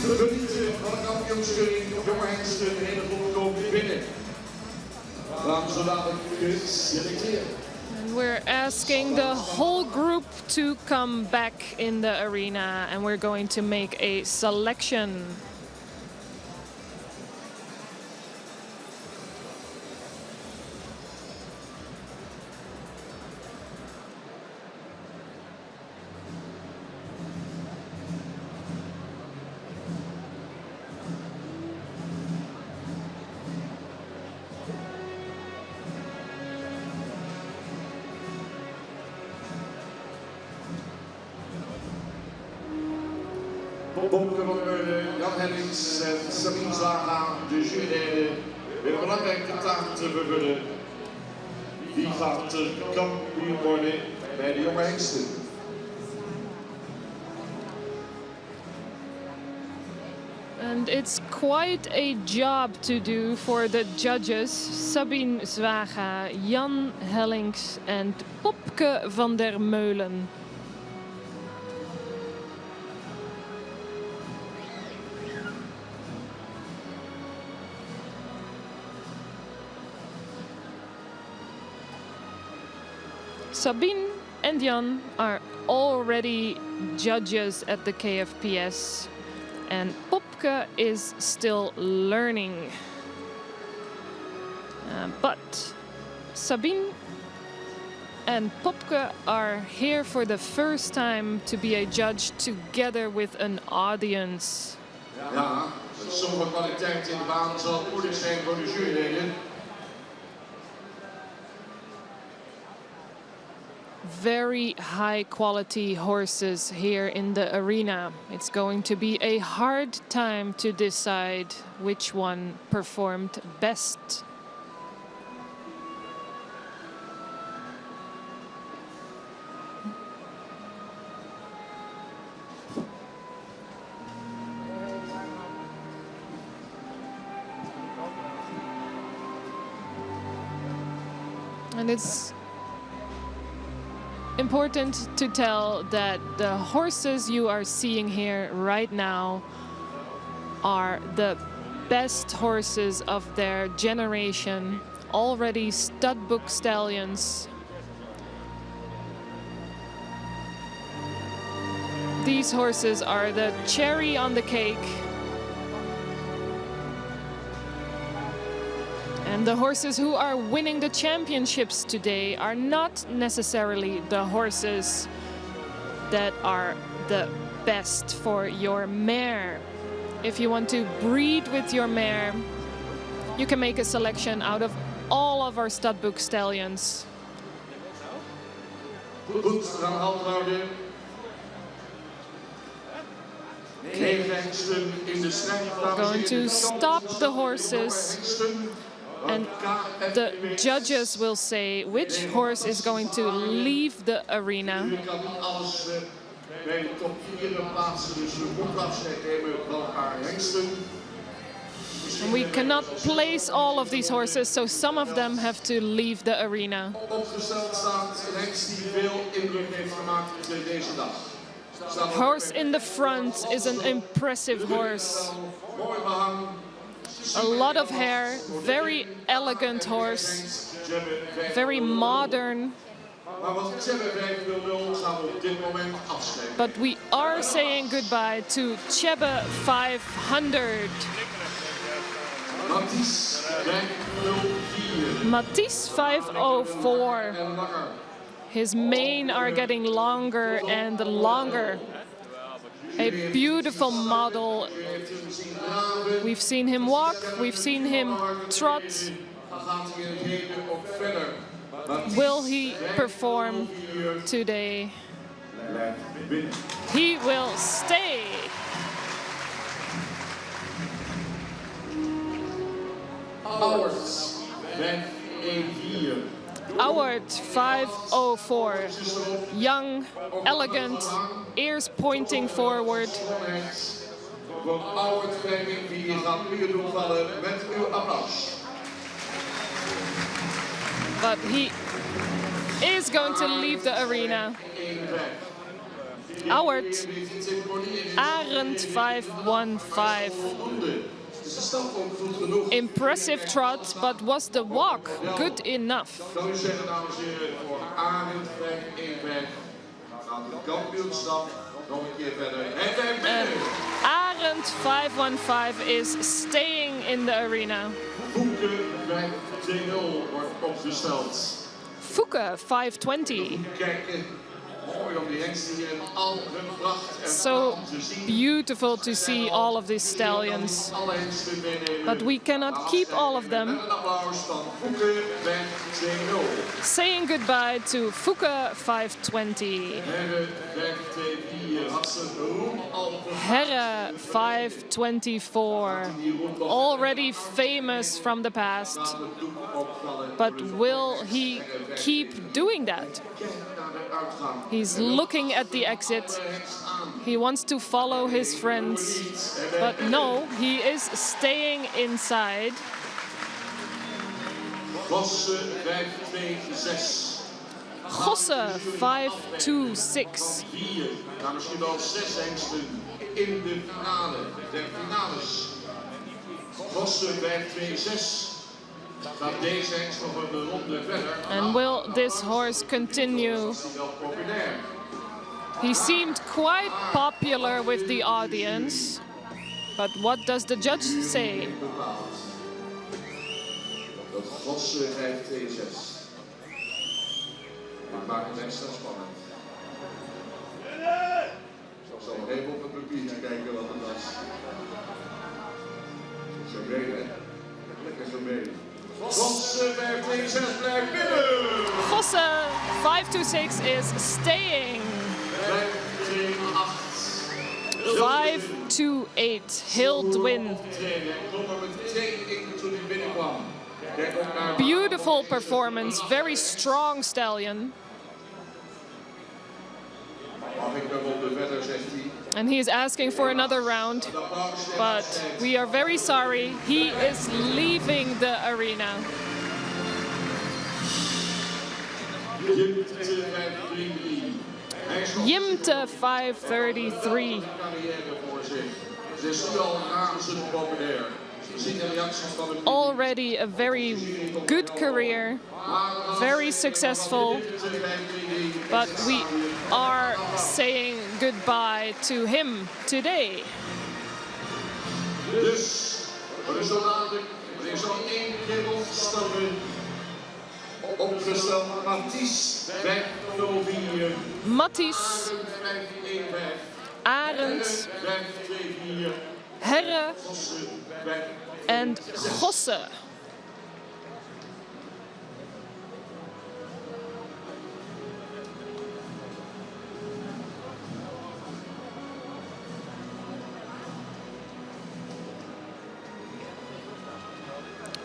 We genieten van de kampioenschudding op jonge hengsten. De hele groep komt binnen. We gaan zo dadelijk geselecteerd. And we're asking the whole group to come back in the arena, and we're going to make a selection. Bobke van Meulen, Jan Hennings en Sabine Zwaga, de juryleden, weer een belangrijke taak te vervullen. Wie gaat de kampioen worden bij de jonge hengsten? And it's quite a job to do for the judges, Sabine Zwaga, Jan Hellings and Bobke van der Meulen. Sabine and Jan are already judges at the KFPS, and Bobke is still learning. But Sabine and Bobke are here for the first time to be a judge together with an audience. Ja, sommige kwaliteit in de baan zal moeilijk zijn voor de juryleden. Very high quality horses here in the arena. It's going to be a hard time to decide which one performed best. And it's important to tell that the horses you are seeing here right now are the best horses of their generation, already stud book stallions. These horses are the cherry on the cake. And the horses who are winning the championships today are not necessarily the horses that are the best for your mare. If you want to breed with your mare, you can make a selection out of all of our stud book stallions. Goed, we gaan hand houden. 9 hengsten in de strijd. We're going to stop the horses and the judges will say which horse is going to leave the arena. Nu kan niet alles bij de top 4 plaatsen, dus we moeten afscheid nemen van een paar hengsten. We cannot place all of these horses, so some of them have to leave the arena. Opgesteld staat een hengst die veel indruk heeft gemaakt deze dag. Horse in the front is an impressive horse. Mooi behang. A lot of hair, very elegant horse, very modern. Maar wat Chebbe 500 gaan we op dit moment afscheiden. But we are saying goodbye to Chebbe 500. Mathies 504. Mathies 504. En langer. His mane are getting longer and longer. A beautiful model. We've seen him walk, we've seen him trot. Dan gaat hij in het heden ook verder. Will he perform today? Blijft winnen. He will stay. Ouders 514. Howard 504. Young, elegant, ears pointing forward. Voor Howard 514 gaat u doen vallen met uw applaus. But he is going to leave the arena. Howard Arend 515. Impressive trot, but was the walk good enough? Zou u zeggen, dames en heren, voor Arend 515 gaat de kampioenschap nog een keer verder. En wij winnen! Arend 515 is staying in the arena. Boeken 520 wordt opgesteld. Fouke 520. Kijken, mooi om die hengsten hier in al hun pracht en So pracht te zien. beautiful to see all of these stallions. Alle hengsten meenemen. But we cannot keep all of them. Met een applaus van Boeken 520. Saying goodbye to Fouke 520. Herre 524 had ze roem al Herre 524. Already famous from the past. de doek opvallen. But will he keep doing that? Kijk naar de uitgang. He's looking at the exit. He wants to follow his friends. But no, he is staying inside. Gosse 526. Gosse 526. 4, nou misschien wel 6 hengsten in de finale, der finales. Gosse 526. Gaat deze hengst nog een ronde verder? And will this horse continue? Is hij wel populair? He seemed quite popular with the audience. But what does the judge say? Bepaald. Dat Gosse 526. Dat maakt het extra spannend. Ik zal nog even op het papiertje kijken wat het was. Zo mee, hè? Lekker zo mee. Gosse 526 blijft binnen! Gosse 526 is staying. 528. He'll win. Hij klom er meteen in toen hij binnenkwam. Kijk ook naar Beautiful performance. Very strong stallion. mag ik een ronde verder, zegt hij. And he is asking for another round. But we are very sorry. He is leaving the arena. Jimte 533. Carrière voor zich. Ze is nu al razend populair. We zien de reacties van het Already a very good career. Very successful. But we are saying goodbye to him today. Dus, er is zo dadelijk, er is al één dribbel stammen. Opgesteld Mathies 504. Mathies, 515. Arend, 524. Herre Gosse 5. and Gosse.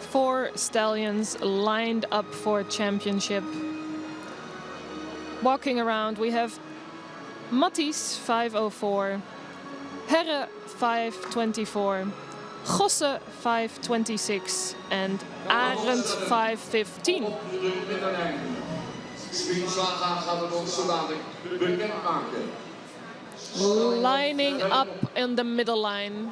4 stallions lined up for championship. Walking around, we have Matties 504, Herre 524, Gosse 526 and Arend 515. Op de middenlijn. Springslaga gaat het ons zo dadelijk bekendmaken. Lining up in the middle line.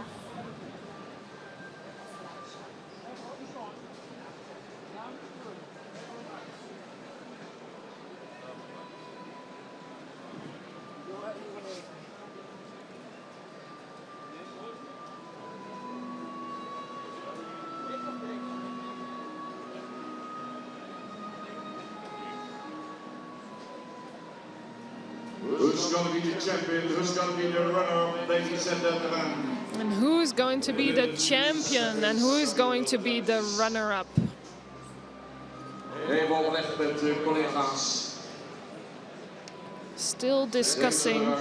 Who's going to be the champion? Who's going to be the runner-up, ladies and gentlemen? And who's going to be the champion and who is going to be the runner-up? Even overleg met de collega's. Still discussing.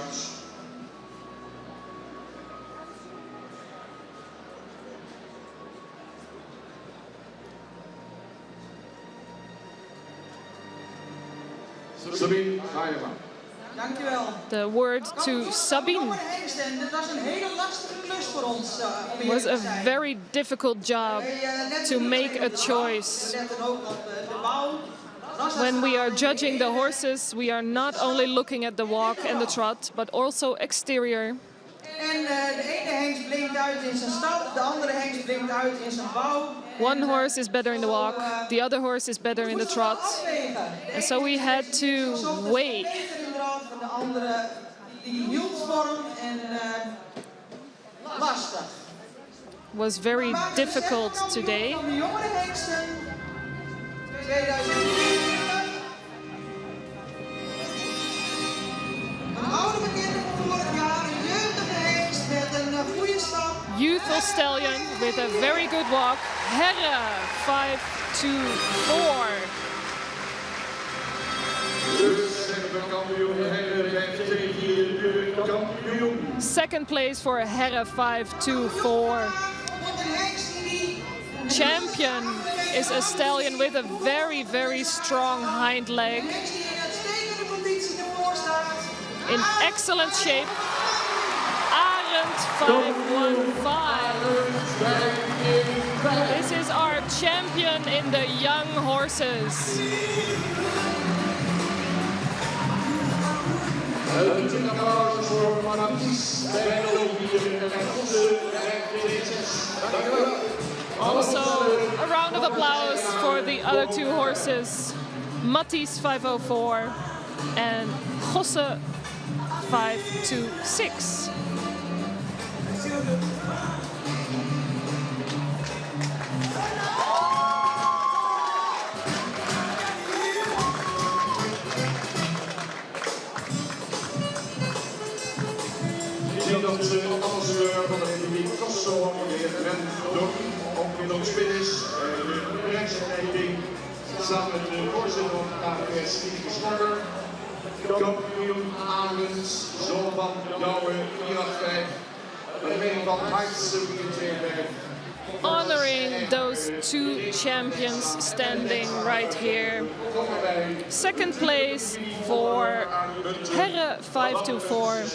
Sabine, ga je maar. Dankjewel. The word to Sabine. Dat was een hele lastige klus voor ons. Om Was eerlijk a te zijn. very difficult job to make a choice. We letten ook op de bouw. When we are judging the horses, we are not only looking at the walk and the trot, but also exterior. En de ene hengst blinkt uit in zijn stap, de andere hengst blinkt uit in zijn bouw. One horse is better in the walk, the other horse is better in the trot. And so we had to weigh. Van de andere die hield vorm en lastig. Was very difficult today. Van de jongere hengsten 2020. Een oude bekende van vorig jaar, een jeugdige hengst met een goede stap. Youthful stallion with a very good walk. Herre 524. Second place for Herre 524. Champion is a stallion with a very, very strong hind leg. In excellent shape. Arend 515. This is our champion in the young horses. Also, a round of applause for the other 2 horses, Matties 504 and Gosse 526. zie dat de ambassadeur van de Republiek Kosovo, de heer Ben Dok, ook inmiddels finish, de prijsuitreiking, samen met de voorzitter van de KVS, Ineke Schorder, kampioen Arend, zoon van Jouwe, 485, de mening van Heidse, 425. Honoring those 2 champions standing right here. Second place for Herre 524.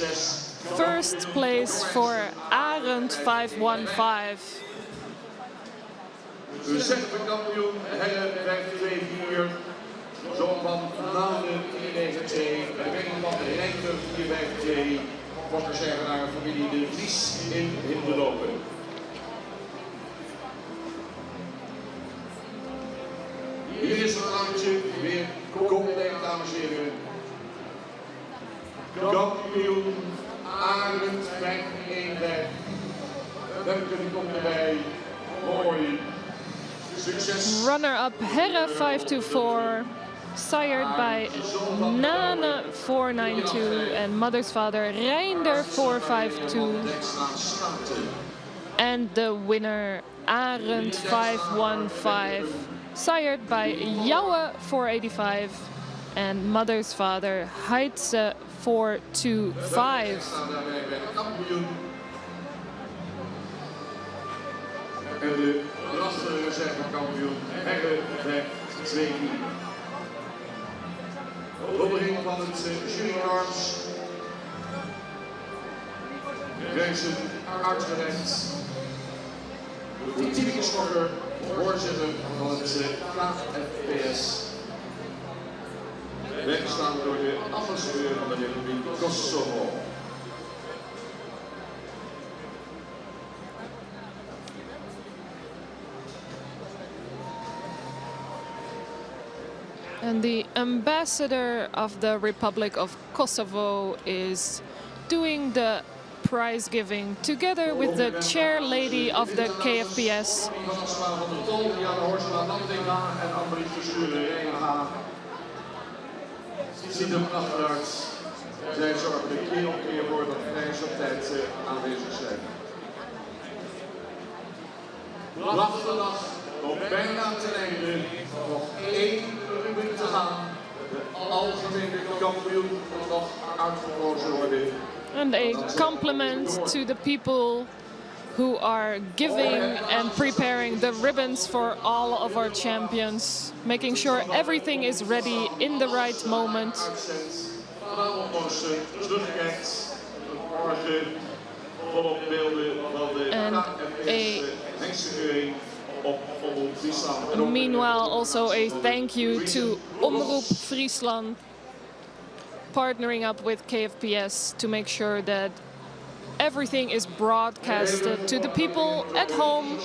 First place for Arend 515. De zesde kampioen, Herre 524, zoon van Naalde 492, de mening van de Rijker 452, wordt zeggen naar familie De Vries in Hinderlopen. Hier is het laatje weer compleet, dames en heren. Kampioen Arend 515. Wemken komt erbij. Mooi. Succes. Runner-up Herre 524, sired by Nane 492 and mother's father Reinder 452. And the winner Arend 515, sired by Jouwe 485 and mother's father Heidse 425. En de lastige reservekampioen Herren Weg 2 keer. Huldiging van het juniors. Reuzen uitgerecht. De teamschokker, voorzitter van het KFPS. Weggestaan door de ambassadeur van de Republiek Kosovo. And the ambassador of the Republic of Kosovo is doing the prize giving together with the chair lady of the KFPS. Ziet hem achteruit. Zij zorgen er keer op keer voor dat prijs op tijd aanwezig zijn. Laatste dag, nog bijna ten einde. Nog 1 minuut te gaan. De algemene kampioen moet nog uitgekozen worden. And a compliment to the people who are giving and preparing the ribbons for all of our champions, making sure everything is ready in the right moment. And meanwhile, also a thank you to Omroep Friesland, partnering up with KFPS to make sure that everything is broadcasted to the people at home.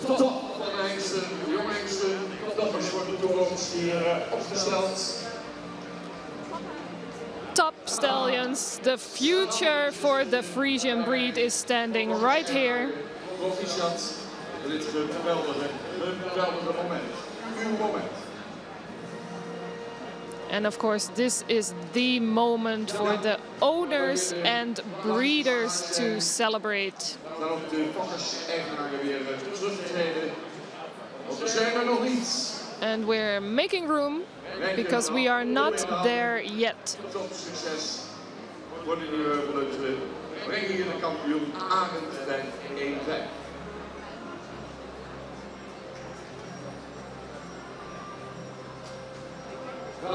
Top van de engsten, jonge engsten, toppers voor de toekomst hier opgesteld. Top stallions, the future for the Frisian breed is standing right here. Proficiat, dit is een geweldige moment. Uw moment. And of course, this is the moment for the owners and breeders to celebrate. Dan ook de fokkers-eigenaren weer teruggetreden. Want we zijn er nog niet. And we're making room because we are not there yet. Tot succes. Worden nu we brengen hier de kampioen Arend bij 1-5.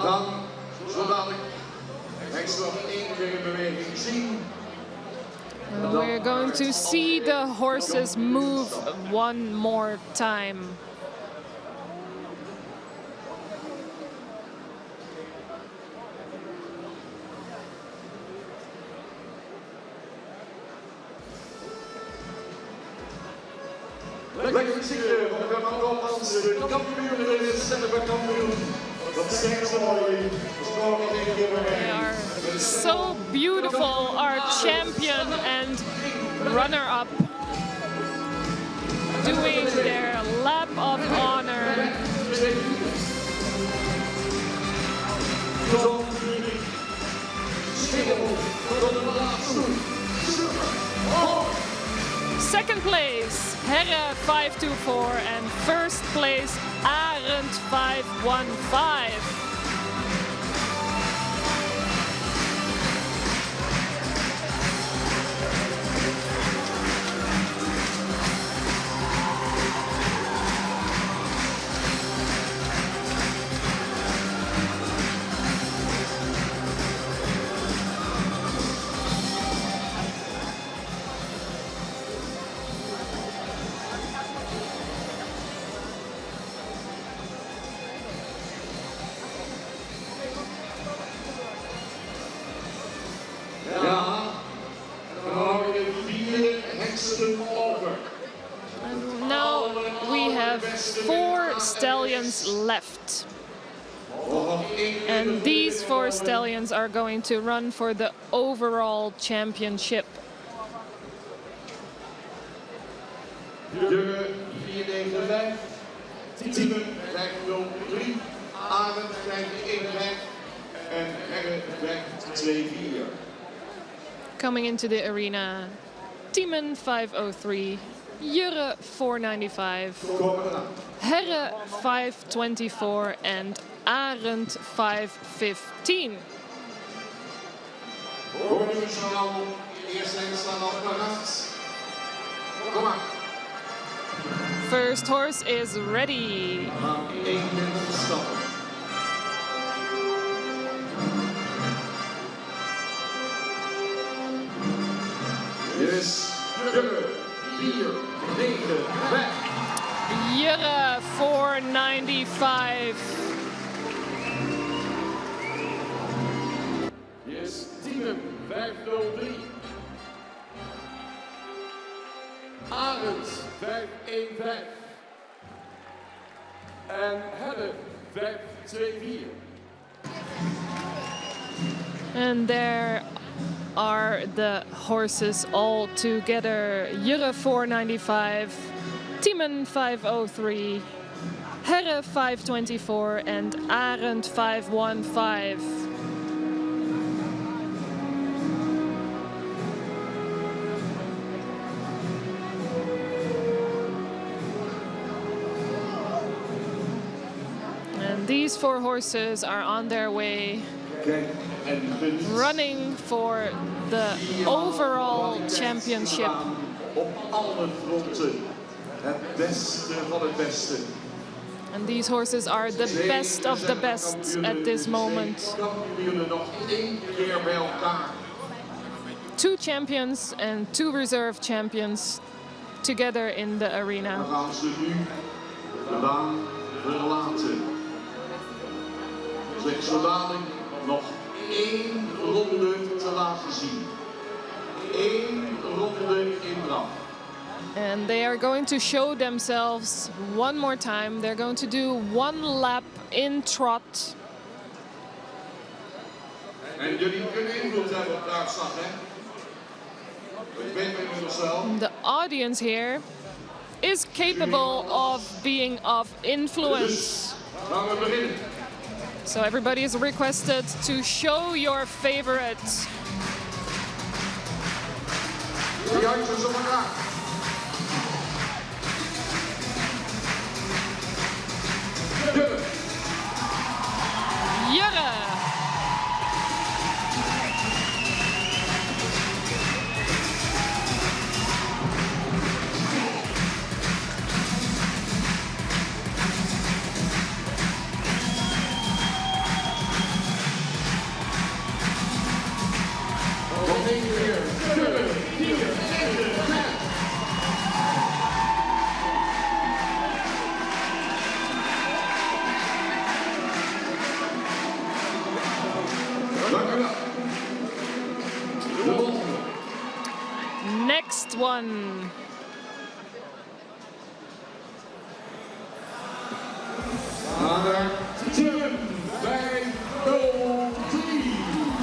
Dan, zo dadelijk, extra nog 1 keer in beweging zien. And we're going to see the horses move one more time. Lekker muziekje van de Rotterdamse de kampioen, de stellenkampioen. Dat is zo mooi. They are so beautiful, our champion and runner-up, doing their lap of honor. Second place, Herre 524, and first place, Arend 515. And now we have 4 stallions left. And these 4 stallions are going to run for the overall championship. De 495, Timen 503, Arend 515 en Herre 524. Coming into the arena, Timen 503, Jurre 495, Herre 524 and Arend 515. Worden we snel. Eerst en staan al paraat. Kom maar. First horse is ready. We gaan 31 stappen. Dit is Jurre 495. Jurre 495. Yes, Tiemen 503. Arends 515. En Helle 524. And there are the horses all together. Jurre 495, Tiemen 503, Herre 524 and Arend 515. And these 4 horses are on their way, running for the overall championship. Op alle fronten het beste van het beste. And these horses are the best of the best at this moment. Kampioenen nog 1 keer bij elkaar. 2 champions and 2 reserve champions together in the arena. Dan gaan ze nu de baan verlaten. Slechts zo dadelijk nog 1 ronde te laten zien. 1 ronde in draf. And they are going to show themselves one more time. They're going to do 1 lap in trot. En jullie kunnen invloed hebben op de uitslag, hè? Ik weet het inmiddels wel. The audience here is capable of being of influence. Gaan we beginnen. So everybody is requested to show your favorite. Die handjes op elkaar. Jurre. Jurre. Nog 1 keer. Jurre. 495. Dank u wel. De volgende. Next one. Naar Tiemen 503.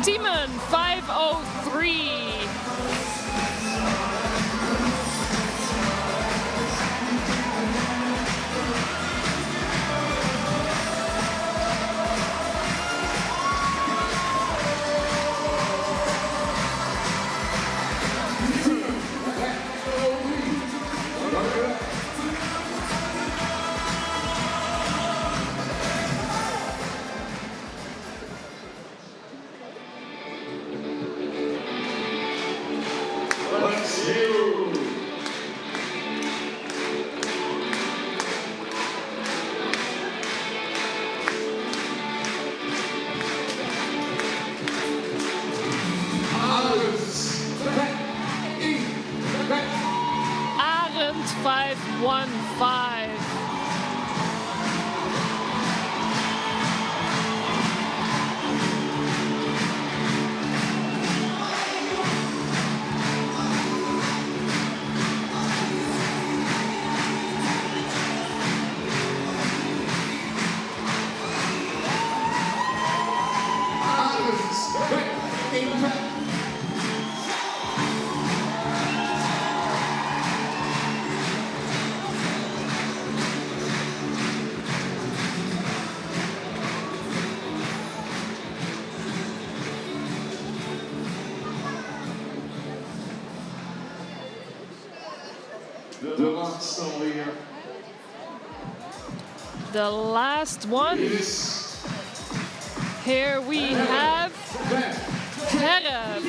Tiemen 503. Let's go. Alles weg. Weg. Arend 515. Alles weg. Weg. De laatste alweer The last one. is Here we have weg. heren 5:24.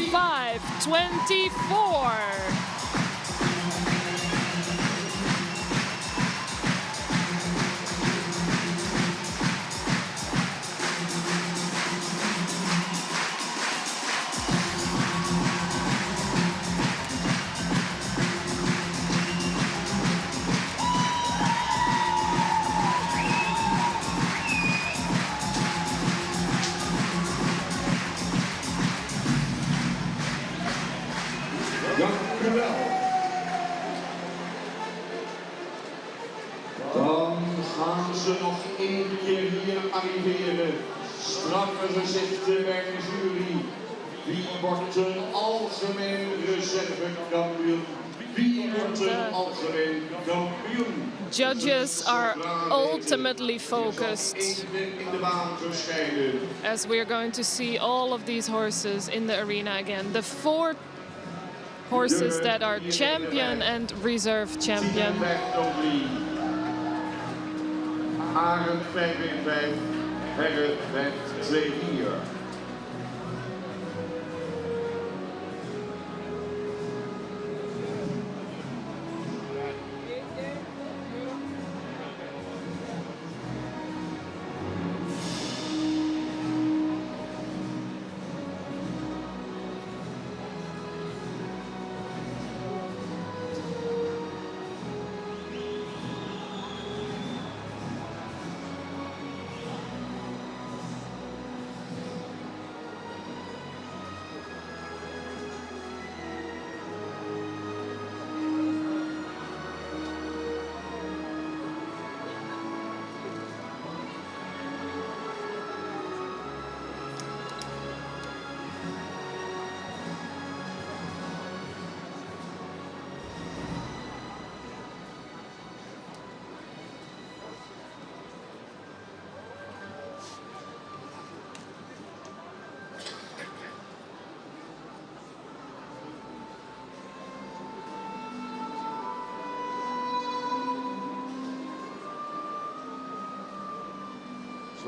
Dank u wel. Dan gaan ze nog één keer hier arriveren. Strakke gezichten bij de jury. Wie wordt een algemeen reservekampioen? Wie wordt een algemeen kampioen? Judges are ultimately focused, Even in de baan verschijnen. as we are going to see all of these horses in the arena again. The 4 horses that are champion and reserve champion. Arend 5-1-5, Heren 5-2-4.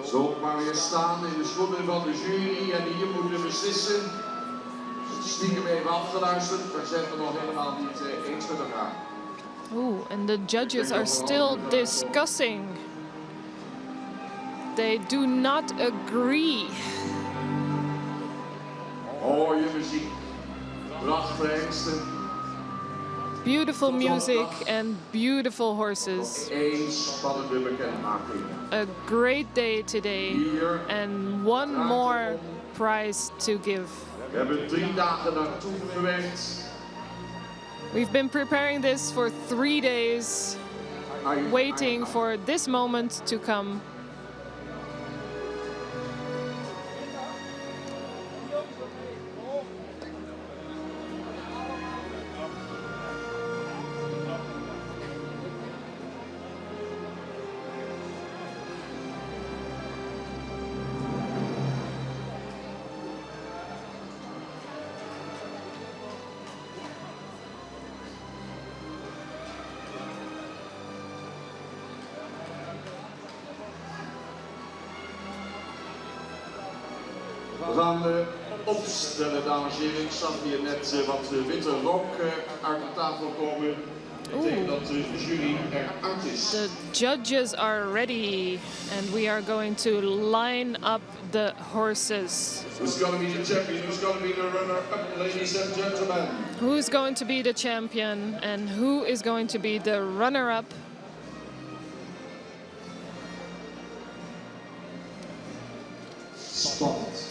Zo maar weer staan in de schoenen van de jury en hier moeten we beslissen. Stiekem even afgeluisterd, we zijn het nog helemaal niet eens met elkaar. Ooh, and the judges are still discussing. They do not agree. Hoor je muziek, prachtige hengsten. Beautiful music and beautiful horses. Eén spannende bekendmaking. A great day today Hier, and one more prize to give. we hebben 3 dagen naartoe gewerkt. We've been preparing this for 3 days, waiting for this moment to come. We gaan opstellen, dames en heren. Ik zag hier net wat witte rook uit de tafel komen. Ik denk dat de jury eruit is. The judges are ready and we are going to line up the horses. Who's going to be the champion? Who's going to be the runner-up, ladies and gentlemen? Who's going to be the champion and who is going to be the runner-up? Spannend.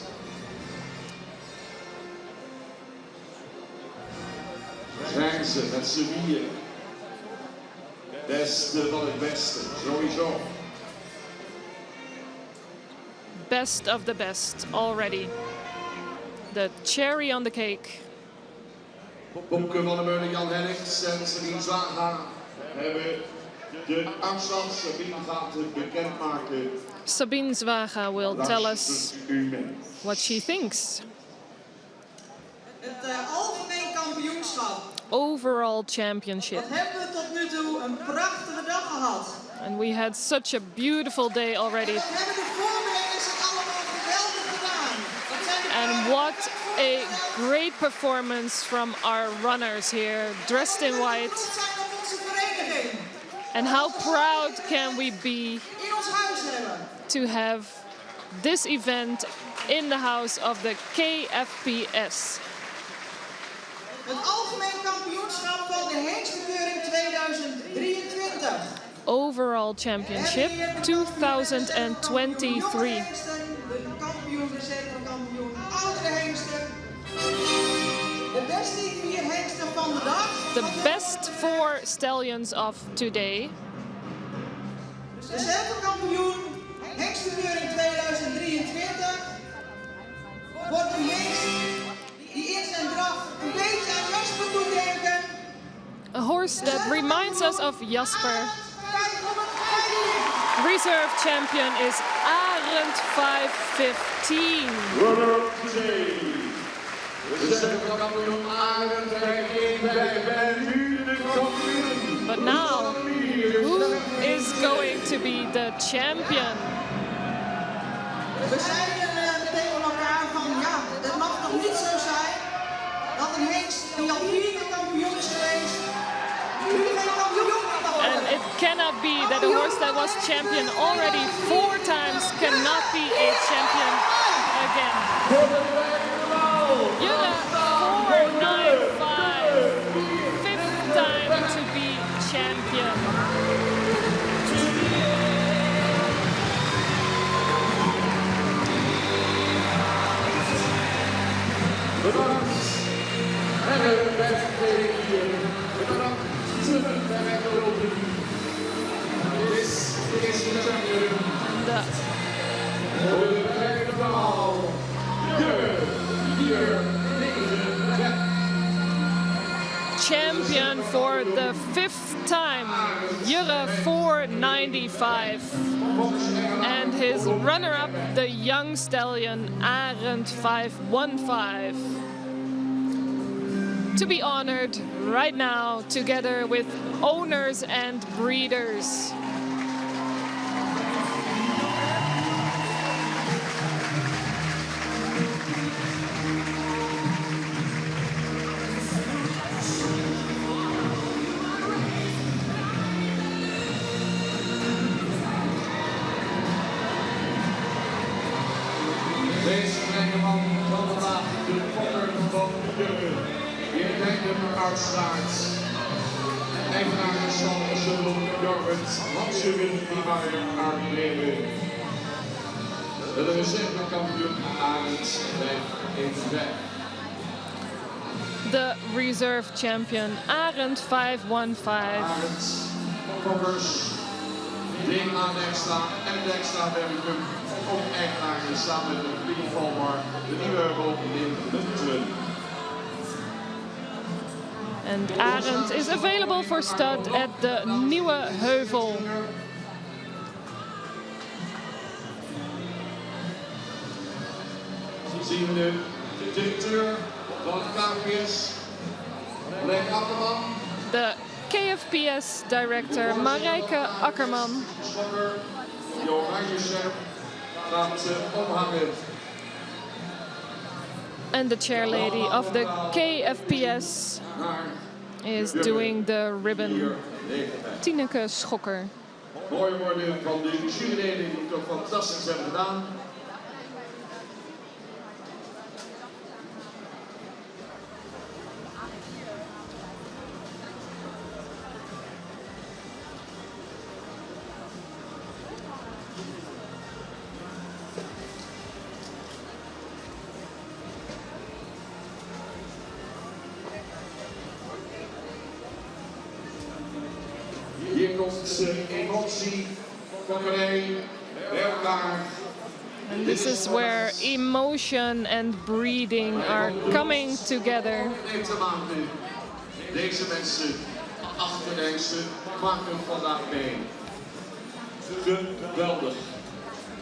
Zijn ze met z'n vier. Beste van het beste, sowieso. Best of the best already. The cherry on the cake. Bobke van der Meulen, Jan Hennings en Sabine Zwaga hebben de uitslag. Sabine gaat het bekendmaken. Sabine Zwaga will tell us what she thinks. Het algemeen kampioenschap. Overall championship. Wat hebben we tot nu toe een prachtige dag gehad. And we had such a beautiful day already. Wat hebben de voorbereiders het allemaal geweldig gedaan. Wat zijn de And what a great performance from our runners here, dressed in white. Trots zijn op onze vereniging. And how proud can we be In ons huis hebben. to have this event in the house of the KFPS. Het algemeen kampioenschap van de Hengstenkeuring 2023. Overall Championship 2023. De kampioen, de kampioen, oudere hengsten. De beste 4 hengsten van de dag. The best 4 stallions of today. De zilverkampioen, Hengstenkeuring 2023. Wordt een hengst die in zijn draf een beetje aan Jasper doet denken. A horse that reminds us of Jasper. 515. Reserve champion is Arend 515. Runner-up today. De zilverkampioen Arend 515 en nu de kampioen. But now, who is going to be the champion? We zeiden tegen elkaar van ja, het mag toch niet zo zijn dat een hengst die al 4 keer kampioen is geweest, nu geen kampioen kan worden. And it cannot be that a horse that was champion already 4 times cannot be a champion again. Jura 495, 5th time to be champion. Bedankt. En de wedstrijd hier. Bedankt. Terug de Europa. Dit is de eerste champion. The Voor de derde maal. champion for the 5th time, Jure 495. And his runner-up, the young stallion Arend 515. To be honored right now together with owners and breeders. Deze man van vandaag, de fokker van Jure. Die in Eindhoven uitstaat. Eigenaar van Zullen Jorrit, Hansjurgen, die waren aangegeven. De reservekampioen Arend 515. The reserve champion Arend 515. Arend, fokkers, Ding aan de extra en de extra werken. Ook eigenaar samen met de Pieter Valmar, de nieuwe heuvel in Lunteren. And Arend is available for stud at the Nieuwe Heuvel. Zien we de directeur van het KFPS, Leek Akkerman, The KFPS director Marijke Akkerman. Schokker, de oranje sjerp, gaat omhangen. And the chair lady of the KFPS Naar is doing the ribbon. 4,99. Tineke Schokker. Mooi worden van de juryleden die het ook fantastisch hebben gedaan. Hier komt de emotie, fokkerij, bij elkaar. And this is where emotion and breeding are coming together. Mee te maken. Deze mensen, achter de hengsten, maken vandaag mee. Geweldig.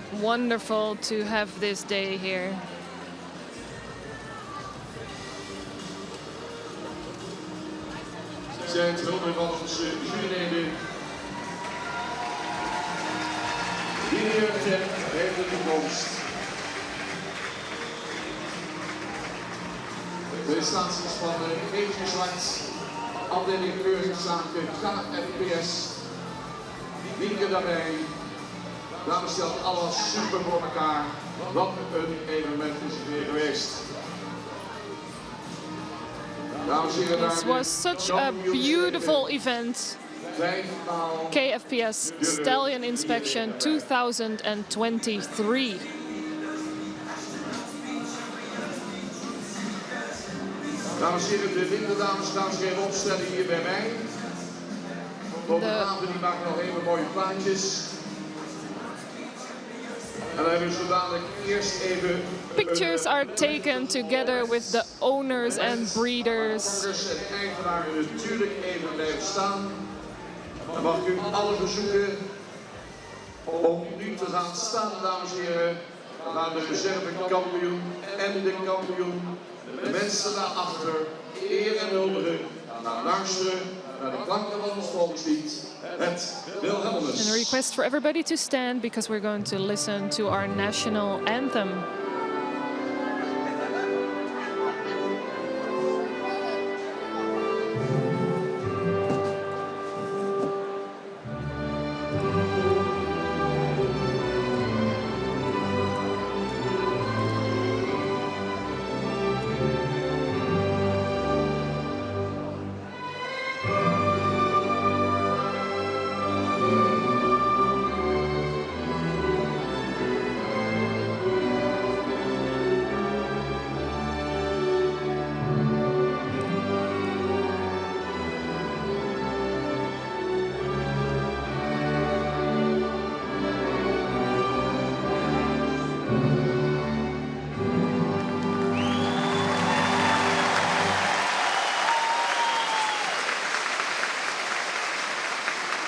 Wonderful to have this day here. Zij het hulp van onze juryleden. Die heeft de toekomst. Prestaties van Geesje Zwart, afdeling keuringszaken KFPS. Wieke daarbij. Dames stelt alles super voor elkaar. Wat een evenement is het weer geweest. Dames en heren, This was such a beautiful event. KFPS Stallion Inspection 2023. Dames en heren, de winterdames gaan geen opstelling hier bij mij. Fotografen die maken nog even mooie plaatjes. En dan hebben we zo dadelijk eerst even... Pictures are taken together with the owners and breeders. En eigenaren natuurlijk even blijven staan. Dan mag ik u alle verzoeken om nu te gaan staan, dames en heren. Naar de reservekampioen en de kampioen. De mensen daarachter, eer en huldigen, naar luisteren, naar de klanken van ons volkslied. Het Wilhelmus. And a request for everybody to stand because we're going to listen to our national anthem.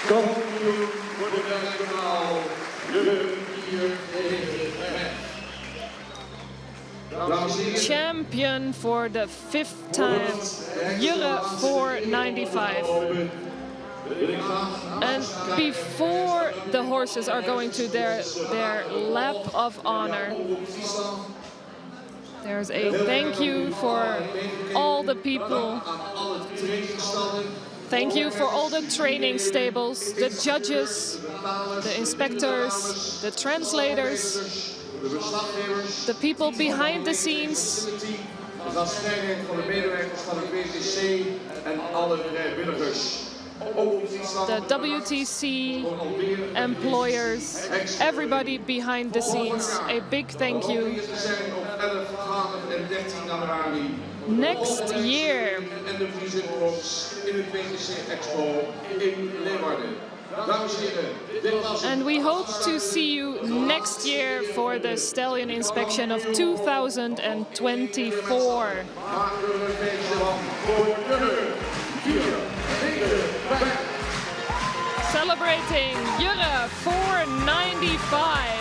Kampioen voor de regionaal nummer 4. Champion for the 5th time, Jurre 495. And before the horses are going to their lap of honor, there's a thank you for all the people. Thank you for all the training stables, the judges, the inspectors, the translators, the people behind the scenes, the WTC employers, everybody behind the scenes. A big thank you. Next year, and we hope to see you next year for the Stallion Inspection of 2024. Celebrating Jurre 495.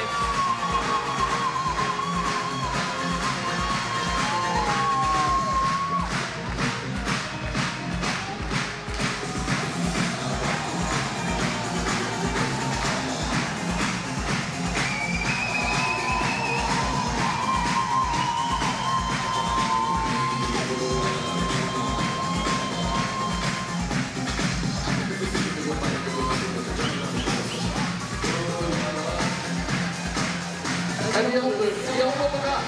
En die andere elkaar.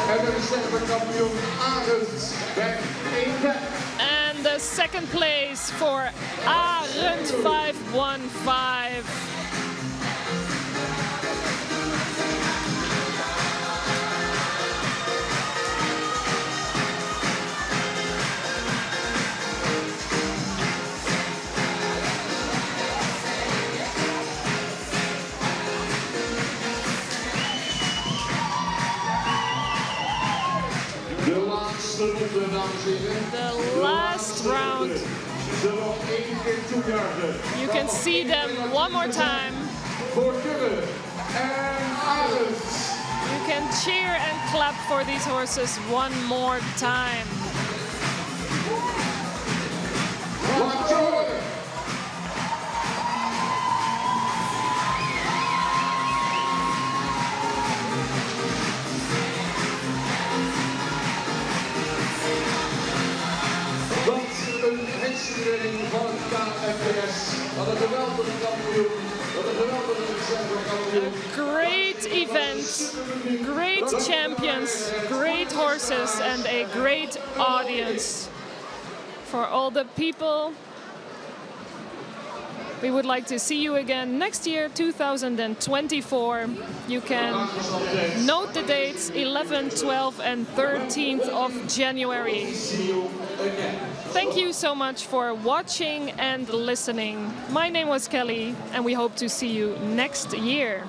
En de reservekampioen Arend bij 1 And the second place for Arend 515. De laatste ronde, dames en heren. The last round. Ze nog 1 keer toejuichen. You can see them one more time. Voor Jurre en Arend. You can cheer and clap for these horses one more time. Laat je horen. FBS. Wat een geweldige kampioen. Wat een geweldige kampioen. Great event, great champions, great horses, and a great audience. For all the people, we would like to see you again next year, 2024. You can note the dates 11th, 12th and 13th of January. Thank you so much for watching and listening. My name was Kelly and we hope to see you next year.